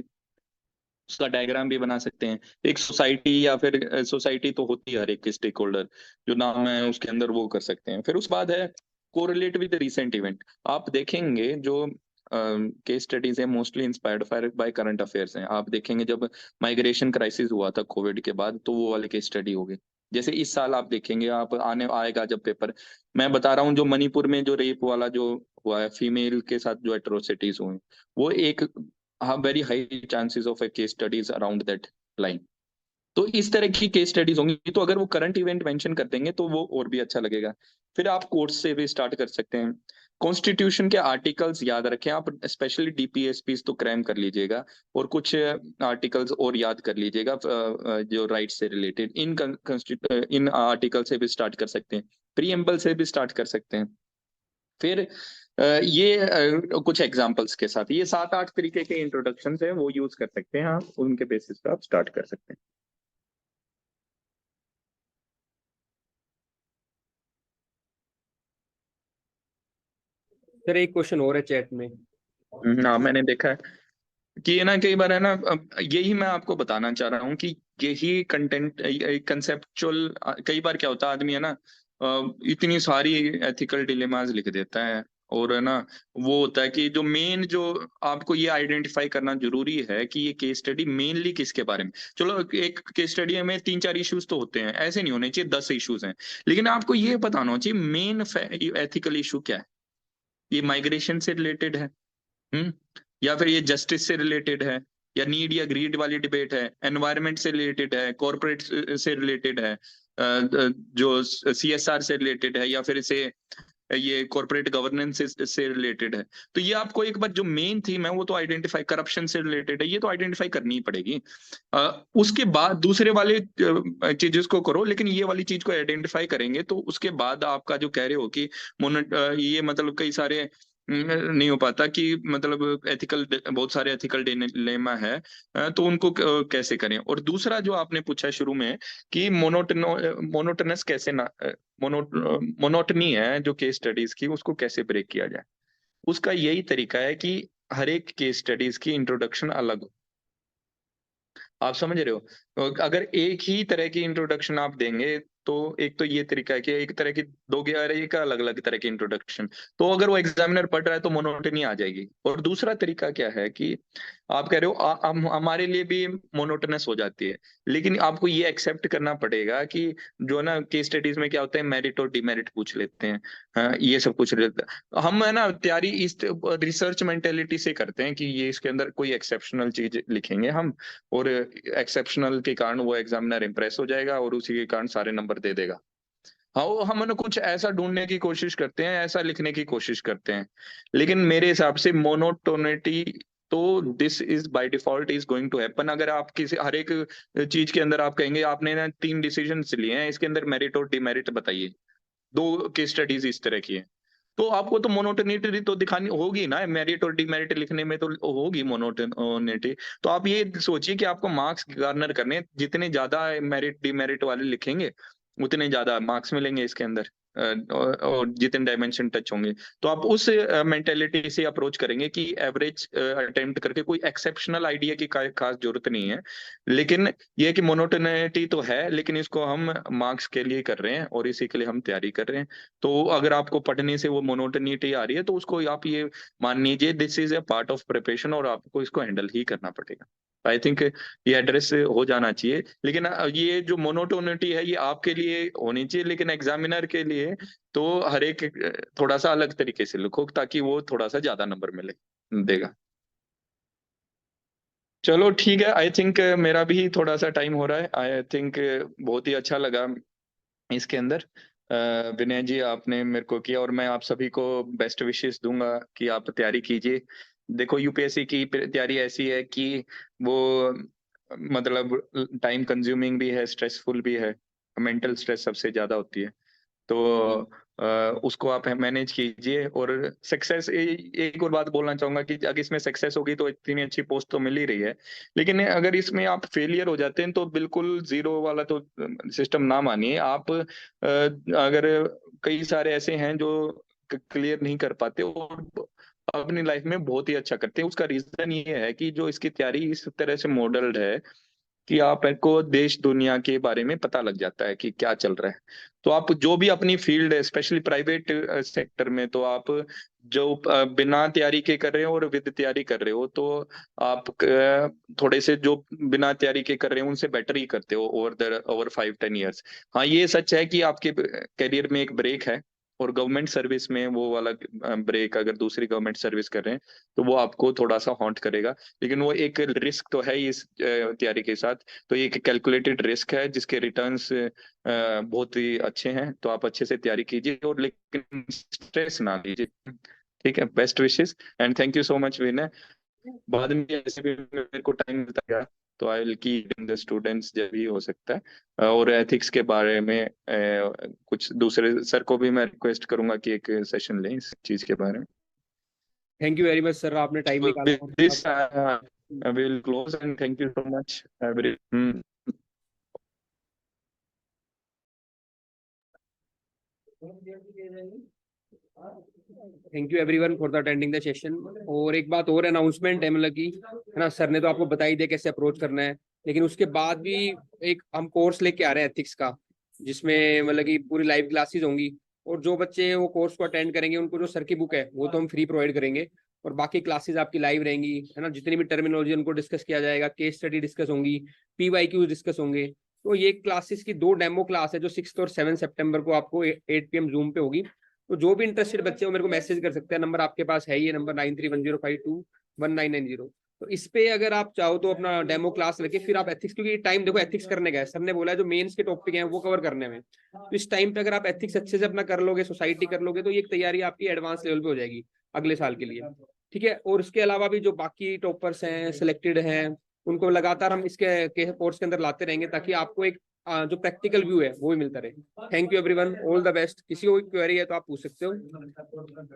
उसका डायग्राम भी बना सकते हैं। एक सोसाइटी या फिर सोसाइटी तो होती है हर एक स्टेक होल्डर, जो नाम है उसके अंदर वो कर सकते हैं। फिर उस बाद है कोरिलेट विद रिसेंट इवेंट। आप देखेंगे जो केस स्टडीज है mostly inspired by current affairs हैं। आप देखेंगे जब माइग्रेशन क्राइसिस हुआ था कोविड के बाद, तो वो वाले केस स्टडी हो गए। जैसे इस साल आप देखेंगे, आप आने आएगा जब पेपर, मैं बता रहा हूँ जो मणिपुर में जो रेप वाला जो हुआ है, फीमेल के साथ जो एट्रोसिटीज हुए, वो एक very high chances of A case studies around that line. तो इस तरह की केस स्टडीज होंगी, तो अगर वो करंट इवेंट मेंशन कर देंगे तो वो और भी अच्छा लगेगा। फिर आप कोर्स से भी स्टार्ट कर सकते हैं। कॉन्स्टिट्यूशन के आर्टिकल्स याद रखें आप, स्पेशली डीपीएसपीस तो क्रैम कर लीजिएगा, और कुछ आर्टिकल्स और याद कर लीजिएगा जो राइट से रिलेटेड। इन आर्टिकल से भी स्टार्ट कर सकते हैं, प्रीएम्बल से भी स्टार्ट कर सकते हैं। फिर ये कुछ एग्जांपल्स के साथ ये 7-8 तरीके के इंट्रोडक्शन है, वो यूज कर सकते हैं आप, उनके बेसिस पे आप स्टार्ट कर सकते सर एक क्वेश्चन और है चैट में। हैं। हाँ मैंने देखा है कि ये ना कई बार है ना, यही मैं आपको बताना चाह रहा हूँ कि यही कंटेंट कंसेप्चुअल, कई बार क्या होता है आदमी है ना इतनी सारी एथिकल डिलेमास लिख देता है, और है ना वो होता है कि जो मेन जो आपको ये आइडेंटिफाई करना जरूरी है कि ये केस स्टडी मेनली किसके बारे में। चलो एक केस स्टडी में 3-4 इश्यूज तो होते हैं, ऐसे नहीं होने चाहिए 10 इश्यूज हैं, लेकिन आपको ये पता होना चाहिए मेन एथिकल इशू क्या है। ये माइग्रेशन से रिलेटेड है, हम्म, या फिर ये जस्टिस से रिलेटेड है, या नीड या ग्रीड वाली डिबेट है, एनवायरनमेंट से रिलेटेड है, कॉर्पोरेट से रिलेटेड है, जो सीएसआर से रिलेटेड है, या फिर इसे ये कॉर्पोरेट गवर्नेंस से रिलेटेड है। तो ये आपको एक बार जो मेन थीम है वो तो आइडेंटिफाई, करप्शन से रिलेटेड है, ये तो आइडेंटिफाई करनी ही पड़ेगी। उसके बाद दूसरे वाले चीजेस को करो, लेकिन ये वाली चीज को आइडेंटिफाई करेंगे तो उसके बाद आपका जो कह रहे हो कि ये मतलब कई सारे नहीं हो पाता कि मतलब एथिकल, बहुत सारे एथिकल डिलेमा है, तो उनको कैसे करें। और दूसरा जो आपने पूछा शुरू में कि मोनोटनस कैसे ना, मोनोटनी है जो केस स्टडीज की, उसको कैसे ब्रेक किया जाए। उसका यही तरीका है कि हर एक केस स्टडीज की इंट्रोडक्शन अलग हो। आप समझ रहे हो? तो अगर एक ही तरह की इंट्रोडक्शन आप देंगे तो एक तो ये तरीका है कि एक तरह की दोगे, और एक अलग अलग तरह की इंट्रोडक्शन, तो अगर वो एग्जामिनर पढ़ रहा है तो मोनोटनी आ जाएगी। और दूसरा तरीका क्या है कि आप कह रहे हो हमारे लिए भी मोनोटनस हो जाती है, लेकिन आपको ये एक्सेप्ट करना पड़ेगा कि जो है ना केस स्टडीज में क्या होता है, मेरिट और डिमेरिट पूछ लेते हैं, हाँ, ये सब कुछ रहता है। हम है ना तैयारी इस रिसर्च मेंटेलिटी से करते हैं कि ये इसके अंदर कोई एक्सेप्शनल चीज लिखेंगे हम, और एक्सेप्शनल के कारण वो एग्जामिनर इम्प्रेस हो जाएगा और उसी के कारण सारे नंबर दे देगा। हाँ, वो हम ना कुछ ऐसा ढूंढने की कोशिश करते हैं, ऐसा लिखने की कोशिश करते हैं, लेकिन मेरे हिसाब से मोनोटोनिटी तो this is by default is going to happen. अगर आप किसी हर एक चीज के अंदर आप कहेंगे आपने ना 3 डिसीजन लिए हैं, इसके अंदर मेरिट और डिमेरिट बताइए, 2 केस स्टडीज इस तरह की है, तो आपको तो मोनोटोनिटी तो दिखानी होगी ना, मेरिट और डिमेरिट लिखने में तो होगी मोनोटोनिटी। तो आप ये सोचिए कि आपको मार्क्स गार्नर करने हैं, जितने ज्यादा मेरिट डिमेरिट वाले लिखेंगे उतने ज्यादा मार्क्स मिलेंगे इसके अंदर, और जितने डायमेंशन टच होंगे। तो आप उस मेंटेलिटी से अप्रोच करेंगे कि एवरेज अटेम्प्ट करके, कोई एक्सेप्शनल आइडिया की खास जरूरत नहीं है, लेकिन ये है कि मोनोटोनिटी तो है, लेकिन इसको हम मार्क्स के लिए कर रहे हैं और इसी के लिए हम तैयारी कर रहे हैं। तो अगर आपको पढ़ने से वो मोनोटोनिटी आ रही है तो उसको आप ये मान लीजिए this is a part of preparation, और आपको इसको हैंडल ही करना पड़ेगा। आई थिंक ये एड्रेस हो जाना चाहिए। लेकिन ये जो मोनोटोनिटी है ये आपके लिए होनी चाहिए, लेकिन एग्जामिनर के लिए तो हर एक थोड़ा सा अलग तरीके से लिखो ताकि वो थोड़ा सा ज्यादा नंबर मिले देगा। चलो ठीक है, आई थिंक मेरा भी थोड़ा सा टाइम हो रहा है। आई थिंक बहुत ही अच्छा लगा इसके अंदर। विनय जी आपने मेरे को किया, और मैं आप सभी को बेस्ट विशेस दूंगा कि आप तैयारी कीजिए। देखो यूपीएससी की तैयारी ऐसी है कि वो मतलब टाइम कंज्यूमिंग भी है, स्ट्रेसफुल भी है, मेंटल स्ट्रेस सबसे ज्यादा होती है। तो उसको आप मैनेज कीजिए, और सक्सेस, एक और बात बोलना चाहूंगा कि अगर इसमें सक्सेस होगी तो इतनी अच्छी पोस्ट तो मिल ही रही है, लेकिन अगर इसमें आप फेलियर हो जाते हैं तो बिल्कुल जीरो वाला तो सिस्टम ना मानिए आप। अगर कई सारे ऐसे हैं जो क्लियर नहीं कर पाते और अपनी लाइफ में बहुत ही अच्छा करते हैं, उसका रीजन ये है कि जो इसकी तैयारी इस तरह से मॉडल्ड है कि आपको देश दुनिया के बारे में पता लग जाता है कि क्या चल रहा है। तो आप जो भी अपनी फील्ड है, स्पेशली प्राइवेट सेक्टर में, तो आप जो बिना तैयारी के कर रहे हो और विद तैयारी कर रहे हो, तो आप थोड़े से जो बिना तैयारी के कर रहे हो उनसे बेटर ही करते हो ओवर 5-10 ईयर्स। हाँ ये सच है कि आपके करियर में एक ब्रेक है, और गवर्नमेंट सर्विस में वो वाला ब्रेक, अगर दूसरी गवर्नमेंट सर्विस कर रहे हैं तो वो आपको थोड़ा सा हॉन्ट करेगा, लेकिन वो एक रिस्क तो है ही इस तैयारी के साथ। तो ये एक कैलकुलेटेड रिस्क है जिसके रिटर्न्स बहुत ही अच्छे हैं, तो आप अच्छे से तैयारी कीजिए और लेकिन स्ट्रेस ना लीजिए। ठीक है, best wishes and thank you so much Vinay. बाद में ऐसे भी मेरे को टाइम मिलता गया तो I will keep in the students जब भी हो सकता है। और एथिक्स के बारे में कुछ दूसरे सर को भी मैं रिक्वेस्ट करूंगा कि एक सेशन लें इस चीज के बारे में। Thank you very much sir, आपने टाइम So निकाला। with this, I will close and thank you so much, every. Thank you everyone for the attending the session. और एक बात और अनाउंसमेंट है, मतलब कि है ना, सर ने तो आपको बता ही दिया कैसे अप्रोच करना है, लेकिन उसके बाद भी एक हम कोर्स लेके आ रहे हैं एथिक्स का, जिसमें मतलब कि पूरी लाइव क्लासेस होंगी, और जो बच्चे वो कोर्स को अटेंड करेंगे उनको जो सर की बुक है वो तो हम फ्री प्रोवाइड करेंगे, और बाकी क्लासेस आपकी लाइव रहेंगी, है ना, जितनी भी टर्मिनोलॉजी उनको डिस्कस किया जाएगा, केस स्टडी डिस्कस होंगी, PYQ डिस्कस होंगे। तो ये क्लासेस की 2 डेमो क्लास है जो 6 और 7 सितंबर को आपको 8 PM जूम पे होगी। तो जो भी इंटरेस्टेड बच्चे हो मेरे को मैसेज कर सकते हैं, नंबर आपके पास है, ये नंबर 9310521990। तो इस पे अगर आप चाहो तो अपना डेमो क्लास रखे, फिर आप एथिक्स, क्योंकि टाइम देखो एथिक्स करने का है, सर ने बोला है जो मेंस के टॉपिक हैं वो कवर करने में, तो इस टाइम पे अगर आप एथिक्स अच्छे से अपना कर लोगे, सोसाइटी कर लोगे, तो ये तैयारी आपकी एडवांस लेवल पे हो जाएगी अगले साल के लिए। ठीक है, और इसके अलावा भी जो बाकी टॉपर्स हैं, सिलेक्टेड हैं, उनको लगातार हम इसके कोर्स के अंदर लाते रहेंगे, ताकि आपको एक जो प्रैक्टिकल व्यू है वो भी मिलता रहे। Thank you everyone, all the best. किसी को क्वेरी है तो आप पूछ सकते हो।